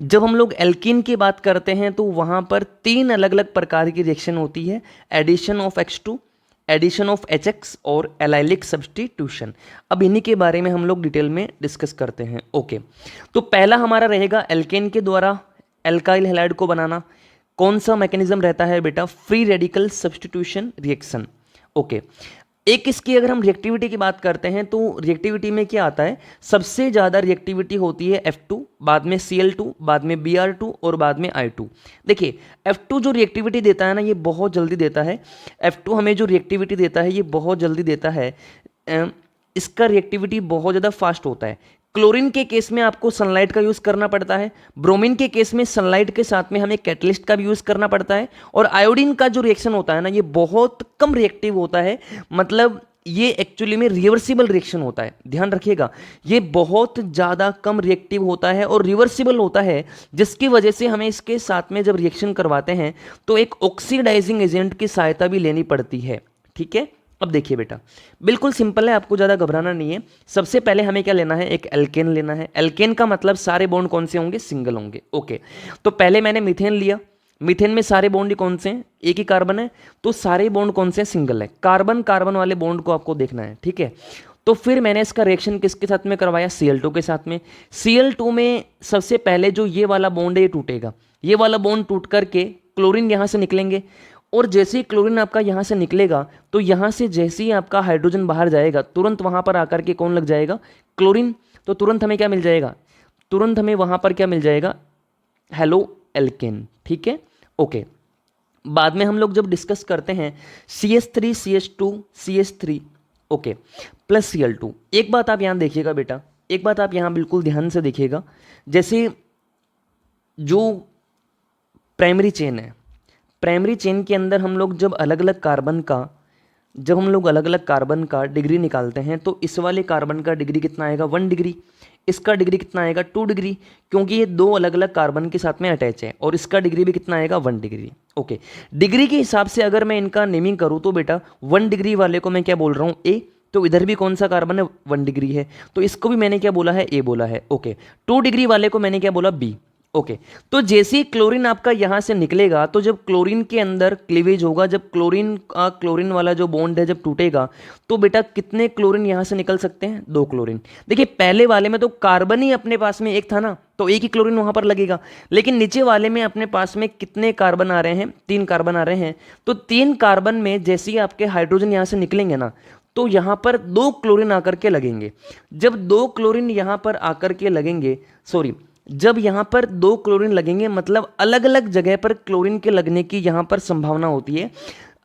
जब हम लोग एल्कीन की बात करते हैं तो वहां पर तीन अलग अलग प्रकार की रिएक्शन होती है, addition of H2, addition of HX और एलाइलिक सब्स्टिट्यूशन। अब इन्हीं के बारे में हम लोग डिटेल में डिस्कस करते हैं, ओके। तो पहला हमारा रहेगा एल्केन के द्वारा एल्काइल हैलाइड को बनाना। कौन सा मैकेनिज्म रहता है बेटा, free radical substitution reaction, okay. एक इसकी अगर हम रिएक्टिविटी की बात करते हैं तो रिएक्टिविटी में क्या आता है, सबसे ज़्यादा रिएक्टिविटी होती है F2, बाद में Cl2, बाद में Br2 और बाद में I2। देखिए F2 जो रिएक्टिविटी देता है ना ये बहुत जल्दी देता है, F2 हमें जो रिएक्टिविटी देता है ये बहुत जल्दी देता है, इसका रिएक्टिविटी बहुत ज़्यादा फास्ट होता है। क्लोरीन के केस में आपको सनलाइट का यूज़ करना पड़ता है, ब्रोमीन के केस में सनलाइट के साथ में हमें कैटलिस्ट का भी यूज़ करना पड़ता है, और आयोडीन का जो रिएक्शन होता है ना ये बहुत कम रिएक्टिव होता है, मतलब ये एक्चुअली में रिवर्सिबल रिएक्शन होता है, ध्यान रखिएगा, ये बहुत ज़्यादा कम रिएक्टिव होता है और रिवर्सिबल होता है, जिसकी वजह से हमें इसके साथ में जब रिएक्शन करवाते हैं तो एक ऑक्सीडाइजिंग एजेंट की सहायता भी लेनी पड़ती है, ठीक है। अब देखिए बेटा बिल्कुल सिंपल है, आपको ज़्यादा घबराना नहीं है। सबसे पहले हमें क्या लेना है, एक एल्केन लेना है। एल्केन का मतलब सारे बॉन्ड कौन से होंगे, सिंगल होंगे, ओके। तो पहले मैंने मीथेन लिया, मीथेन में सारे बॉन्ड कौन से हैं, एक ही कार्बन है, तो सारे बॉन्ड कौन से हैं, सिंगल है। कार्बन कार्बन वाले बॉन्ड को आपको देखना है, ठीक है। तो फिर मैंने इसका रिएक्शन किसके साथ में करवाया, Cl2 के साथ में। Cl2 में सबसे पहले जो ये वाला बॉन्ड है ये टूटेगा, ये वाला बॉन्ड टूट करके क्लोरीन यहाँ से निकलेंगे, और जैसे ही क्लोरीन आपका यहाँ से निकलेगा तो यहाँ से जैसे ही आपका हाइड्रोजन बाहर जाएगा तुरंत वहाँ पर आकर के कौन लग जाएगा, क्लोरीन। तो तुरंत हमें क्या मिल जाएगा, तुरंत हमें वहाँ पर क्या मिल जाएगा, हेलो एल्केन, ठीक है, ओके। बाद में हम लोग जब डिस्कस करते हैं CH3 CH2 CH3, okay, plus Cl2। एक बात आप यहाँ देखिएगा बेटा, एक बात आप यहाँ बिल्कुल ध्यान से देखिएगा, जैसे जो प्राइमरी चेन है, प्राइमरी चेन के अंदर हम लोग जब अलग अलग कार्बन का डिग्री निकालते हैं तो इस वाले कार्बन का डिग्री कितना आएगा, 1 डिग्री, इसका डिग्री कितना आएगा, 2 डिग्री, क्योंकि ये दो अलग अलग कार्बन के साथ में अटैच है, और इसका डिग्री भी कितना आएगा, 1 डिग्री, ओके। डिग्री के हिसाब से अगर मैं इनका नेमिंग करूँ तो बेटा 1 डिग्री वाले को मैं क्या बोल रहा हूँ, ए, तो इधर भी कौन सा कार्बन है, 1 डिग्री है, तो इसको भी मैंने क्या बोला है, ए बोला है, ओके। 2 डिग्री वाले को मैंने क्या बोला, बी, ओके। तो जैसे ही क्लोरीन आपका यहां से निकलेगा तो जब क्लोरीन के अंदर क्लीवेज होगा, जब क्लोरीन वाला जो बॉन्ड है जब टूटेगा तो बेटा कितने क्लोरीन यहां से निकल सकते हैं, 2 क्लोरीन। देखिए पहले वाले में तो कार्बन ही अपने पास में एक था ना, तो एक ही क्लोरीन वहां पर लगेगा, लेकिन नीचे वाले में अपने पास में कितने कार्बन आ रहे हैं, 3 कार्बन आ रहे हैं। तो 3 कार्बन में जैसे ही आपके हाइड्रोजन यहां से निकलेंगे ना तो यहां पर 2 क्लोरीन आकर के लगेंगे। जब 2 क्लोरीन यहां पर आकर के लगेंगे, जब यहाँ पर 2 क्लोरीन लगेंगे मतलब अलग अलग जगह पर क्लोरीन के लगने की यहाँ पर संभावना होती है,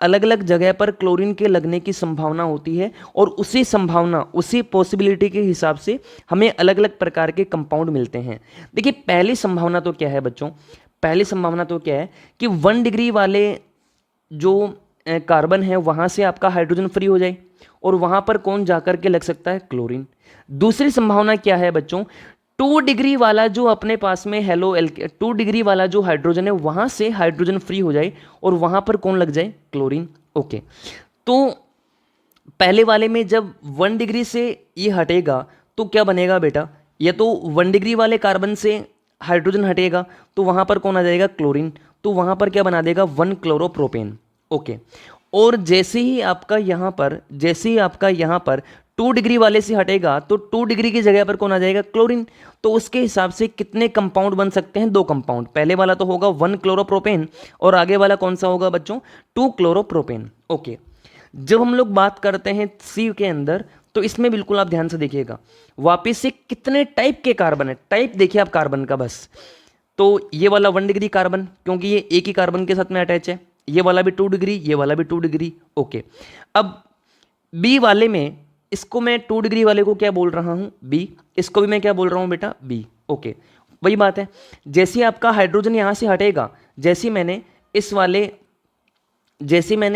अलग अलग जगह पर क्लोरीन के लगने की संभावना होती है, और उसी संभावना, उसी पॉसिबिलिटी के हिसाब से हमें अलग अलग प्रकार के कंपाउंड मिलते हैं। देखिए पहली संभावना तो क्या है बच्चों, पहली संभावना तो क्या है कि 1 डिग्री वाले जो कार्बन है वहाँ से आपका हाइड्रोजन फ्री हो जाए, और वहाँ पर कौन जाकर के लग सकता है, क्लोरीन। दूसरी संभावना क्या है बच्चों, 2 डिग्री वाला जो अपने पास में 2 डिग्री वाला जो हाइड्रोजन है वहां से हाइड्रोजन फ्री हो जाए और वहां पर कौन लग जाए, क्लोरीन, ओके। तो पहले वाले में जब 1 डिग्री से ये हटेगा तो क्या बनेगा बेटा, या तो 1 डिग्री वाले कार्बन से हाइड्रोजन हटेगा तो वहां पर कौन आ जाएगा, क्लोरीन, तो वहां पर क्या बना देगा, 1 क्लोरोप्रोपेन, ओके। और जैसे ही आपका यहाँ पर 2 डिग्री वाले से हटेगा तो 2 डिग्री की जगह पर कौन आ जाएगा, क्लोरीन। तो उसके हिसाब से कितने कंपाउंड बन सकते हैं, 2 कंपाउंड। पहले वाला तो होगा 1 क्लोरोप्रोपेन और आगे वाला कौन सा होगा बच्चों, 2 क्लोरोप्रोपेन, ओके। जब हम लोग बात करते हैं सी के अंदर तो इसमें बिल्कुल आप ध्यान से देखिएगा, वापिस से कितने टाइप के कार्बन है, टाइप देखिए आप कार्बन का बस। तो ये वाला 1 डिग्री कार्बन, क्योंकि ये एक ही कार्बन के साथ में अटैच है, ये वाला भी 2 डिग्री, ये वाला भी 2 डिग्री। ओके, अब बी वाले में इसको मैं 2 डिग्री वाले को क्या बोल रहा हूँ, बी, इसको भी मैं क्या बोल रहा हूँ बेटा, बी। ओके, वही बात है, जैसे आपका हाइड्रोजन यहाँ से हटेगा, जैसे मैंने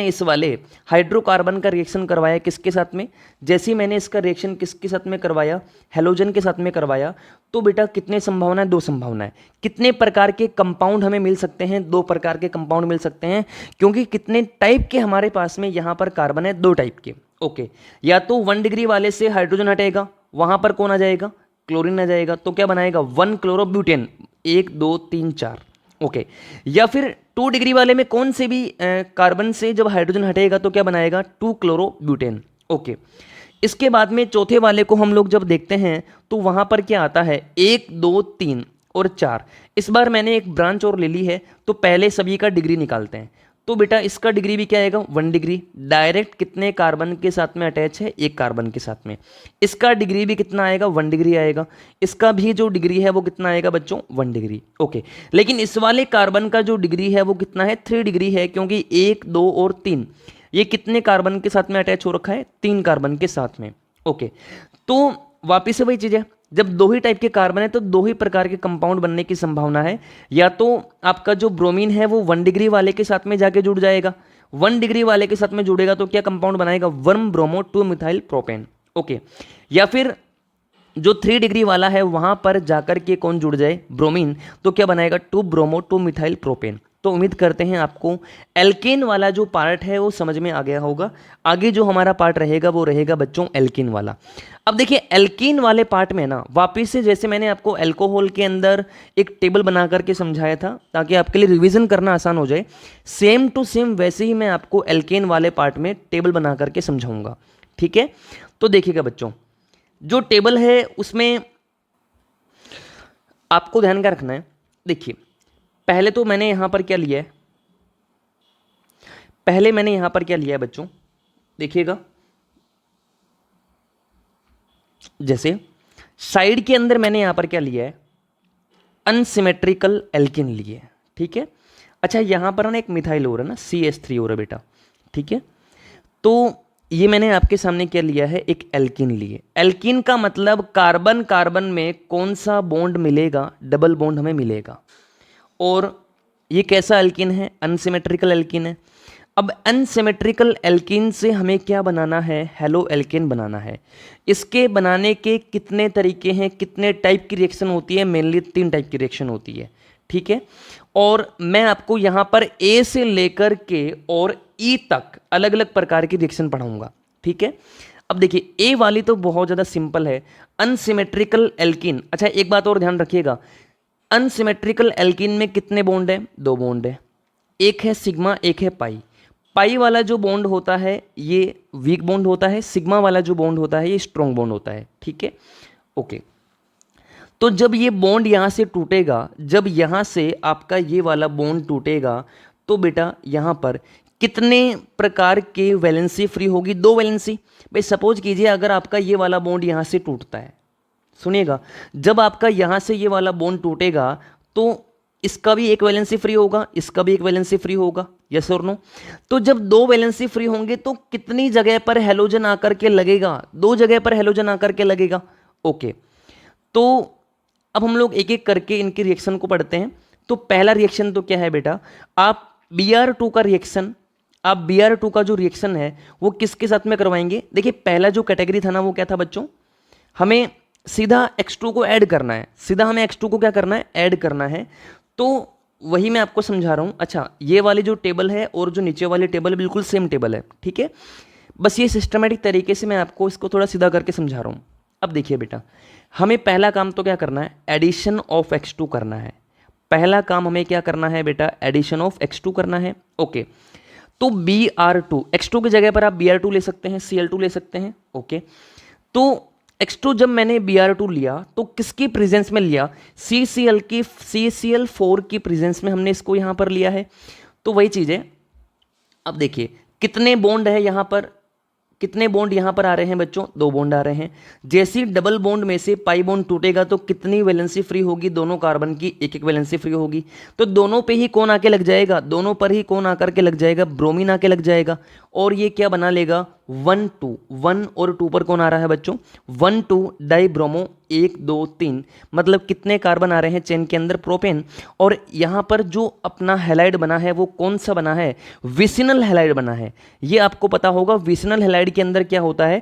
इस वाले हाइड्रोकार्बन का रिएक्शन करवाया किसके साथ में, जैसे मैंने इसका रिएक्शन किसके साथ में करवाया, हेलोजन के साथ में करवाया, तो बेटा कितने संभावना है, 2 संभावना है। कितने प्रकार के कंपाउंड हमें मिल सकते हैं, 2 प्रकार के कंपाउंड मिल सकते हैं, क्योंकि कितने टाइप के हमारे पास में यहाँ पर कार्बन है, 2 टाइप के। ओके, या तो 1 डिग्री वाले से हाइड्रोजन हटेगा, वहाँ पर कौन आ जाएगा, क्लोरीन आ जाएगा, तो क्या बनाएगा 1 क्लोरोब्यूटेन, 1 2 3 4। ओके, या फिर 2 डिग्री वाले में कौन से भी कार्बन से जब हाइड्रोजन हटेगा तो क्या बनाएगा 2 क्लोरोब्यूटेन। ओके, इसके बाद में चौथे वाले को हम लोग जब देखते हैं तो वहाँ पर क्या आता है 1 2 3 और 4। इस बार मैंने एक ब्रांच और ले ली है, तो पहले सभी का डिग्री निकालते हैं। तो बेटा इसका डिग्री भी क्या आएगा 1 डिग्री, डायरेक्ट कितने कार्बन के साथ में अटैच है, 1 कार्बन के साथ में। इसका डिग्री भी कितना आएगा 1 डिग्री आएगा, इसका भी जो डिग्री है वो कितना आएगा बच्चों 1 डिग्री। ओके, लेकिन इस वाले कार्बन का जो डिग्री है वो कितना है 3 डिग्री है, क्योंकि 1 2 और 3 ये कितने कार्बन के साथ में अटैच हो रखा है, 3 कार्बन के साथ में। ओके, तो वापिस से वही चीज़ है, जब 2 ही टाइप के कार्बन है तो 2 ही प्रकार के कंपाउंड बनने की संभावना है। या तो आपका जो ब्रोमीन है वो 1 डिग्री वाले के साथ में जाके जुड़ जाएगा, 1 डिग्री वाले के साथ में जुड़ेगा तो क्या कंपाउंड बनाएगा 1 ब्रोमो 2 मिथाइल प्रोपेन। ओके, या फिर जो 3 डिग्री वाला है वहां पर जाकर के कौन जुड़ जाए ब्रोमीन, तो क्या बनाएगा 2 ब्रोमो 2 मिथाइल प्रोपेन। तो उम्मीद करते हैं आपको एल्केन वाला जो पार्ट है वो समझ में आ गया होगा। आगे जो हमारा पार्ट रहेगा वो रहेगा बच्चों एल्कीन वाला। अब देखिए एल्कीन वाले पार्ट में ना वापिस से जैसे मैंने आपको अल्कोहल के अंदर एक टेबल बना करके समझाया था ताकि आपके लिए रिवीजन करना आसान हो जाए, सेम टू सेम वैसे ही मैं आपको एल्केन वाले पार्ट में टेबल बना करके समझाऊंगा। ठीक है, तो देखिएगा बच्चों, जो टेबल है उसमें आपको ध्यान का रखना है। देखिए पहले तो मैंने यहां पर क्या लिया है, पहले मैंने यहां पर क्या लिया है बच्चों, देखिएगा जैसे साइड के अंदर मैंने यहां पर क्या लिया है अनसिमेट्रिकल एल्किन लिए है। ठीक है, अच्छा यहां पर ना एक मिथाइल हो रहा है ना CH3 हो रहा है बेटा। ठीक है, तो ये मैंने आपके सामने क्या लिया है एक एल्किन लिए। एल्किन का मतलब कार्बन कार्बन में कौन सा बॉन्ड मिलेगा, डबल बॉन्ड हमें मिलेगा। और ये कैसा एल्किन है, अनसिमेट्रिकल एल्किन है। अब अनसिमेट्रिकल एल्किन से हमें क्या बनाना है, हेलो एल्किन बनाना है। इसके बनाने के कितने तरीके हैं, कितने टाइप की रिएक्शन होती है, मेनली 3 टाइप की रिएक्शन होती है। ठीक है, और मैं आपको यहाँ पर ए से लेकर के और ई तक अलग अलग प्रकार की रिएक्शन पढ़ाऊंगा। ठीक है, अब देखिए ए वाली तो बहुत ज़्यादा सिंपल है, अनसिमेट्रिकल एल्किन। अच्छा एक बात और ध्यान रखिएगा, अनसिमेट्रिकल एल्किन में कितने बॉन्ड है, 2 बॉन्ड है, एक है सिग्मा एक है पाई। पाई वाला जो बॉन्ड होता है ये वीक बॉन्ड होता है, सिग्मा वाला जो बॉन्ड होता है ये स्ट्रॉन्ग बॉन्ड होता है। ठीक है, ओके, तो जब ये बॉन्ड यहाँ से टूटेगा, जब यहाँ से आपका ये वाला बॉन्ड टूटेगा तो बेटा यहाँ पर कितने प्रकार के वैलेंसी फ्री होगी, 2 वैलेंसी। भाई सपोज कीजिए अगर आपका ये वाला बॉन्ड यहाँ से टूटता है, सुनिएगा, जब आपका यहाँ से ये वाला बॉन्ड टूटेगा तो इसका भी एक वैलेंसी फ्री होगा, इसका भी एक वैलेंसी फ्री होगा, यस और नो। तो जब 2 वैलेंसी फ्री होंगे तो कितनी जगह पर हेलोजन आकर के लगेगा, 2 जगह पर हेलोजन आकर के लगेगा। ओके, तो अब हम लोग एक एक करके इनकी रिएक्शन को पढ़ते हैं। तो पहला रिएक्शन तो क्या है बेटा, आप Br2 का रिएक्शन, आप Br2 का जो रिएक्शन है वो किसके साथ में करवाएंगे। देखिए पहला जो कैटेगरी था ना वो क्या था बच्चों, हमें सीधा X2 को ऐड करना है, सीधा हमें X2 को क्या करना है, ऐड करना है। तो वही मैं आपको समझा रहा हूँ। अच्छा ये वाली जो टेबल है और जो नीचे वाली टेबल बिल्कुल सेम टेबल है। ठीक है, बस ये सिस्टमेटिक तरीके से मैं आपको इसको थोड़ा सीधा करके समझा रहा हूँ। अब देखिए बेटा, हमें पहला काम तो क्या करना है, एडिशन ऑफ X2 करना है। पहला काम हमें क्या करना है बेटा, एडिशन ऑफ X2 करना है। ओके, तो Br2, X2 की जगह पर आप Br2 ले सकते हैं, Cl2 ले सकते हैं। ओके, तो X2 जब मैंने Br2 लिया तो किसकी प्रेजेंस में लिया, CCl4 की प्रेजेंस में हमने इसको यहां पर लिया है। तो वही चीज़ है, अब देखिए कितने बॉन्ड है यहां पर, कितने बॉन्ड यहाँ पर आ रहे हैं बच्चों, 2 बॉन्ड आ रहे हैं। जैसे ही डबल बॉन्ड में से पाई बॉन्ड टूटेगा तो कितनी वैलेंसी फ्री होगी, दोनों कार्बन की एक एक वैलेंसी फ्री होगी। तो दोनों पे ही कौन आके लग जाएगा, दोनों पर ही कौन आकर के लग जाएगा, ब्रोमीन आके लग जाएगा। और ये क्या बना लेगा, 1 2, 1 और 2 पर कौन आ रहा है बच्चों, 1 2 डाई ब्रोमो 1 2 3, मतलब कितने कार्बन आ रहे हैं चेन के अंदर, प्रोपेन। और यहाँ पर जो अपना हैलाइड बना है वो कौन सा बना है, विसिनल हैलाइड बना है। ये आपको पता होगा, विसिनल हैलाइड के अंदर क्या होता है,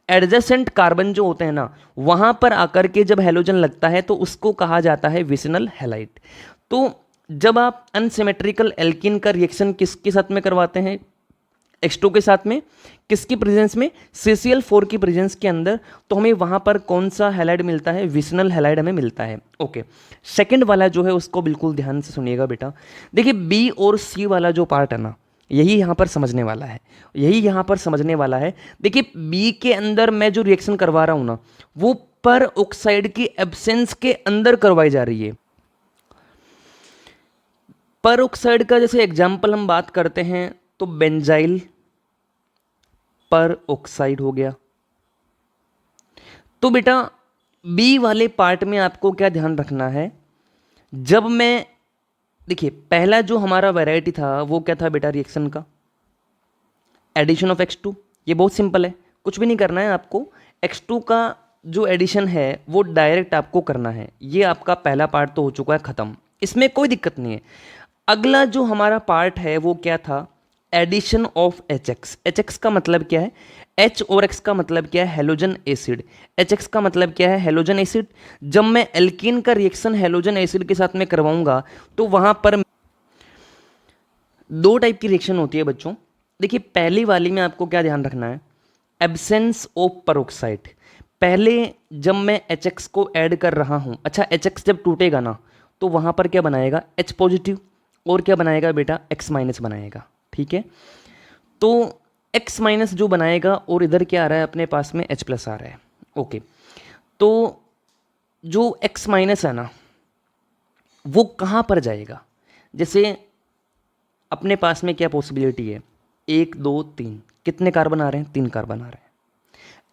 एडजेसेंट कार्बन जो होते हैं ना, वहां पर आकर के जब हैलोजन लगता है तो उसको कहा जाता है विसिनल हैलाइड। तो जब आप अनसिमेट्रिकल एल्कीन का रिएक्शन किसके साथ में करवाते हैं, H2 के साथ में, किसकी प्रेजेंस में, CCl4 की प्रेजेंस के अंदर, तो हमें वहां पर कौन सा हैलाइड मिलता है, विसिनल हैलाइड हमें मिलता है। ओके, सेकंड वाला जो है उसको बिल्कुल ध्यान से सुनिएगा बेटा। देखिए बी और सी वाला जो पार्ट है ना, यही यहाँ पर समझने वाला है, यही यहाँ पर समझने वाला है। देखिए बी के अंदर मैं जो रिएक्शन करवा रहा हूँ ना, वो पर ऑक्साइड की एब्सेंस के अंदर करवाई जा रही है। पर ऑक्साइड का जैसे एग्जाम्पल हम बात करते हैं तो बेंजाइल पर ऑक्साइड हो गया। तो बेटा बी वाले पार्ट में आपको क्या ध्यान रखना है, जब मैं, देखिए पहला जो हमारा वैरायटी था वो क्या था बेटा रिएक्शन का, एडिशन ऑफ X2। ये बहुत सिंपल है, कुछ भी नहीं करना है आपको, X2 का जो एडिशन है वो डायरेक्ट आपको करना है। ये आपका पहला पार्ट तो हो चुका है खत्म, इसमें कोई दिक्कत नहीं है। अगला जो हमारा पार्ट है वो क्या था, एडिशन ऑफ HX। HX का मतलब क्या है, H और X का मतलब क्या है, हेलोजन एसिड। HX का मतलब क्या है, हेलोजन एसिड। जब मैं एल्कीन का रिएक्शन हेलोजन एसिड के साथ में करवाऊंगा तो वहां पर 2 टाइप की रिएक्शन होती है बच्चों। देखिए पहली वाली में आपको क्या ध्यान रखना है, एब्सेंस ऑफ परऑक्साइड। पहले जब मैं HX को ऐड कर रहा हूं, अच्छा HX जब टूटेगा ना तो वहां पर क्या बनाएगा, H पॉजिटिव, और क्या बनाएगा बेटा, X माइनस बनाएगा। ठीक है, तो X माइनस जो बनाएगा और इधर क्या आ रहा है अपने पास में, H प्लस आ रहा है। ओके, तो जो X माइनस है ना वो कहाँ पर जाएगा, जैसे अपने पास में क्या पॉसिबिलिटी है, 1 2 3, कितने कार्बन आ रहे हैं, 3 कार्बन आ रहे हैं।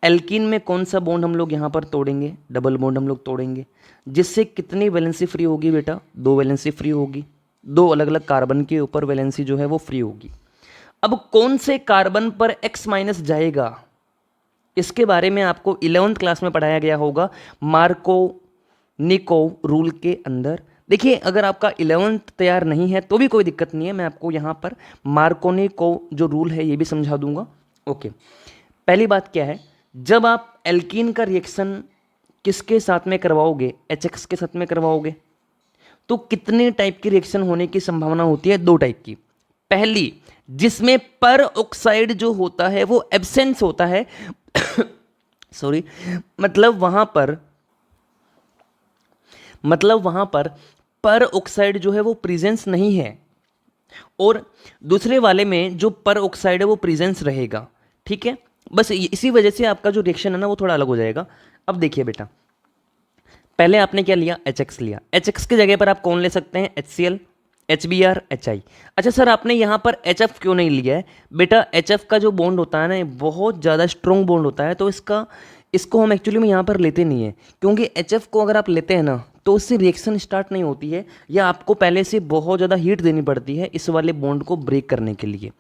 एल्कीन में कौन सा बॉन्ड हम लोग यहाँ पर तोड़ेंगे, डबल बॉन्ड हम लोग तोड़ेंगे, जिससे कितनी वैलेंसी फ्री होगी बेटा, 2 वैलेंसी फ्री होगी। 2 अलग अलग कार्बन के ऊपर वैलेंसी जो है वो फ्री होगी। अब कौन से कार्बन पर X माइनस जाएगा, इसके बारे में आपको 11th क्लास में पढ़ाया गया होगा, मार्कोनिकोव रूल के अंदर। देखिए अगर आपका 11th तैयार नहीं है तो भी कोई दिक्कत नहीं है, मैं आपको यहाँ पर मार्कोनिकोव जो रूल है ये भी समझा दूंगा। ओके, पहली बात क्या है, जब आप एल्कीन का रिएक्शन किसके साथ में करवाओगे, HX के साथ में करवाओगे, तो कितने टाइप की रिएक्शन होने की संभावना होती है, 2 टाइप की। पहली जिसमें पर ऑक्साइड जो होता है वो एब्सेंस होता है सॉरी, मतलब वहां पर पर ऑक्साइड जो है वो प्रेजेंस नहीं है, और दूसरे वाले में जो पर ऑक्साइड है वो प्रेजेंस रहेगा। ठीक है, बस इसी वजह से आपका जो रिएक्शन है ना वो थोड़ा अलग हो जाएगा। अब देखिए बेटा, पहले आपने क्या लिया, HX लिया। HX की जगह पर आप कौन ले सकते हैं, HCl, HBr, HI। अच्छा सर आपने यहाँ पर HF क्यों नहीं लिया है, बेटा HF का जो बॉन्ड होता है ना बहुत ज़्यादा स्ट्रॉन्ग बॉन्ड होता है, तो इसको हम एक्चुअली में यहाँ पर लेते नहीं है, क्योंकि HF को अगर आप लेते हैं ना तो उससे रिएक्शन स्टार्ट नहीं होती है, या आपको पहले से बहुत ज़्यादा हीट देनी पड़ती है इस वाले बॉन्ड को ब्रेक करने के लिए।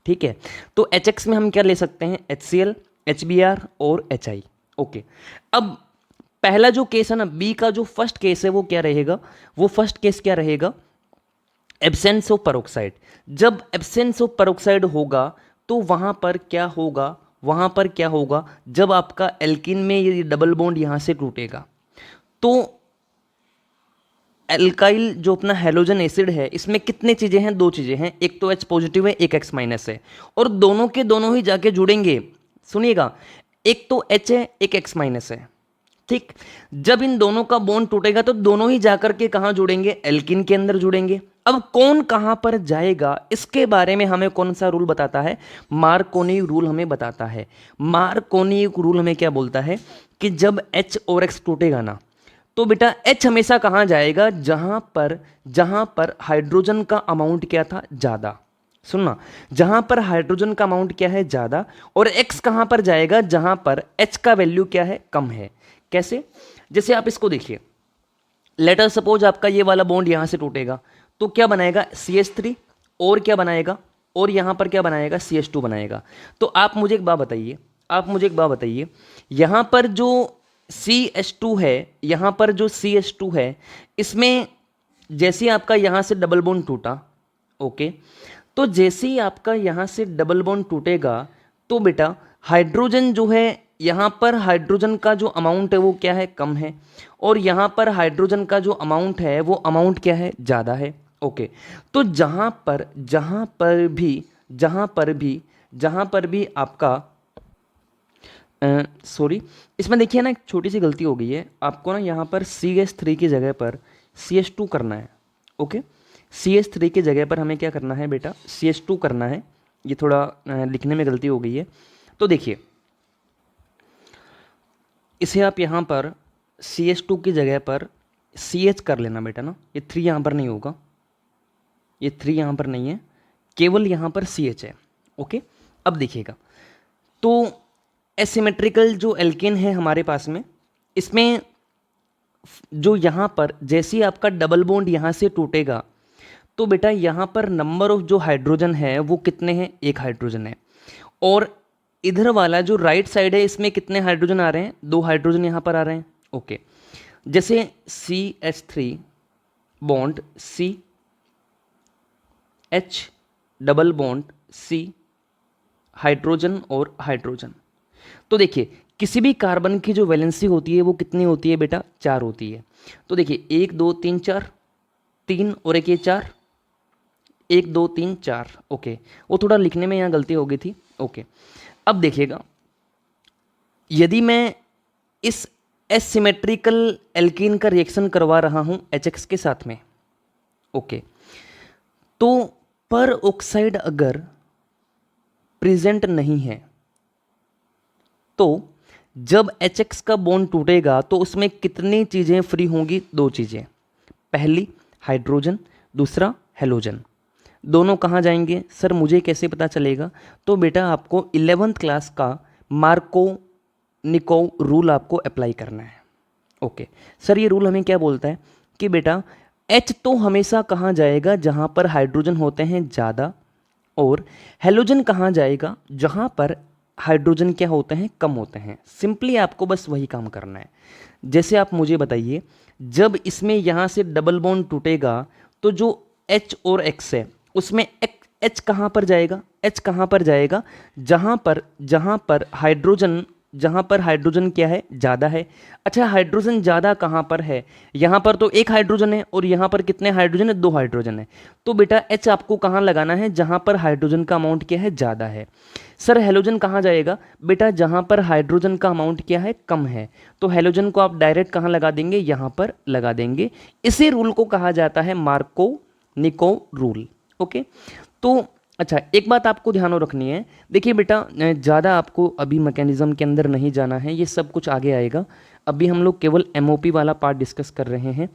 ठीक है, तो HX में हम क्या ले सकते हैं, HCl, HBr और HI। ओके, अब पहला जो केस है ना, बी का जो फर्स्ट केस है वो क्या रहेगा, वो फर्स्ट केस क्या रहेगा, एब्सेंस ऑफ परऑक्साइड। जब एब्सेंस ऑफ परऑक्साइड होगा तो वहां पर क्या होगा, वहां पर क्या होगा, जब आपका एल्कीन में ये डबल बॉन्ड यहां से टूटेगा तो एल्काइल जो अपना हेलोजन एसिड है इसमें कितने चीजें हैं, 2 चीजें हैं, एक तो H पॉजिटिव है, एक X माइनस है, और दोनों के दोनों ही जाके जुड़ेंगे। सुनिएगा, एक तो H है, एक X माइनस है। ठीक, जब इन दोनों का बॉन्ड टूटेगा तो दोनों ही जाकर के कहां जुड़ेंगे, एल्कीन के अंदर जुड़ेंगे। अब कौन कहां पर जाएगा इसके बारे में हमें कौन सा रूल बताता है, मार्कोनी रूल हमें बताता है। मार्कोनी रूल हमें क्या बोलता है कि जब H और X टूटेगा ना तो बेटा H हमेशा कहां जाएगा, जहां पर हाइड्रोजन का अमाउंट क्या था, ज्यादा। सुनना, जहां पर हाइड्रोजन का अमाउंट क्या है ज़्यादा, और x कहां पर जाएगा जहां पर h का वैल्यू क्या है कम है। कैसे? जैसे आप इसको देखिए, लेटर सपोज आपका ये वाला बॉन्ड यहां से टूटेगा तो क्या बनाएगा CH3, और क्या बनाएगा, और यहां पर क्या बनाएगा CH2 बनाएगा। तो आप मुझे एक बात बताइए, यहां पर जो CH2 है, यहां पर जो CH2 है, इसमें जैसे आपका यहां से डबल बॉन्ड टूटा, ओके, तो जैसे ही आपका यहां से डबल बॉन्ड टूटेगा तो बेटा हाइड्रोजन जो है, यहां पर हाइड्रोजन का जो अमाउंट है वो क्या है, कम है, और यहां पर हाइड्रोजन का जो अमाउंट है वो अमाउंट क्या है, ज़्यादा है। ओके, तो जहां पर भी आपका सॉरी, इसमें देखिए ना एक छोटी सी गलती हो गई है, आपको ना यहाँ पर CH3 की जगह पर CH2 करना है। ओके, CH3 की जगह पर हमें क्या करना है बेटा, CH2 करना है। ये थोड़ा लिखने में गलती हो गई है। तो देखिए, इसे आप यहाँ पर CH2 की जगह पर CH कर लेना बेटा ना, ये 3 यहाँ पर नहीं होगा, ये 3 यहाँ पर नहीं है, केवल यहाँ पर CH है। ओके, अब देखिएगा, तो एसिमेट्रिकल जो एल्केन है हमारे पास में, इसमें जो यहाँ पर जैसे ही आपका डबल बॉन्ड यहाँ से टूटेगा तो बेटा यहाँ पर नंबर ऑफ जो हाइड्रोजन है वो कितने हैं, एक हाइड्रोजन है, और इधर वाला जो राइट साइड है इसमें कितने हाइड्रोजन आ रहे हैं, 2 हाइड्रोजन यहाँ पर आ रहे हैं। ओके, जैसे CH3 bond C, H double bond C, hydrogen और हाइड्रोजन। तो देखिए, किसी भी कार्बन की जो वैलेंसी होती है वो कितनी होती है बेटा, 4 होती है। तो देखिए 1 2 3 4, 3 और एक ये 4, 1 2 3 4। ओके, वो थोड़ा लिखने में यहाँ गलती हो गई थी। ओके, अब देखिएगा, यदि मैं इस एसिमेट्रिकल एल्कीन का रिएक्शन करवा रहा हूँ HX के साथ में, ओके, तो पर ऑक्साइड अगर प्रेजेंट नहीं है तो जब HX का बॉन्ड टूटेगा तो उसमें कितनी चीज़ें फ्री होंगी, 2 चीज़ें, पहली हाइड्रोजन, दूसरा हेलोजन। दोनों कहाँ जाएंगे सर, मुझे कैसे पता चलेगा? तो बेटा आपको 11th क्लास का मार्कोनिकोव रूल आपको अप्लाई करना है। ओके सर, ये रूल हमें क्या बोलता है कि बेटा H तो हमेशा कहाँ जाएगा, जहाँ पर हाइड्रोजन होते हैं ज़्यादा, और हेलोजन कहाँ जाएगा, जहाँ पर हाइड्रोजन क्या होते हैं, कम होते हैं। सिंपली आपको बस वही काम करना है। जैसे आप मुझे बताइए, जब इसमें यहाँ से डबल बॉन्ड टूटेगा तो जो H और X है उसमें H कहाँ पर जाएगा, H कहाँ पर जाएगा, जहाँ पर हाइड्रोजन क्या है, ज़्यादा है। अच्छा, हाइड्रोजन ज़्यादा कहाँ पर है, यहाँ पर तो 1 हाइड्रोजन है, और यहाँ पर कितने हाइड्रोजन है, 2 हाइड्रोजन है। तो बेटा H आपको कहाँ लगाना है, जहाँ पर हाइड्रोजन का अमाउंट क्या है, ज़्यादा है। सर हेलोजन कहाँ जाएगा, बेटा जहाँ पर हाइड्रोजन का अमाउंट क्या है, कम है। तो हेलोजन को आप डायरेक्ट कहाँ लगा देंगे, यहाँ पर लगा देंगे। इसी रूल को कहा जाता है मार्कोनिकोव रूल। ओके, तो अच्छा, एक बात आपको ध्यान रखनी है, देखिए बेटा ज़्यादा आपको अभी मैकेनिज्म के अंदर नहीं जाना है, ये सब कुछ आगे आएगा। अभी हम लोग केवल MOP वाला पार्ट डिस्कस कर रहे हैं।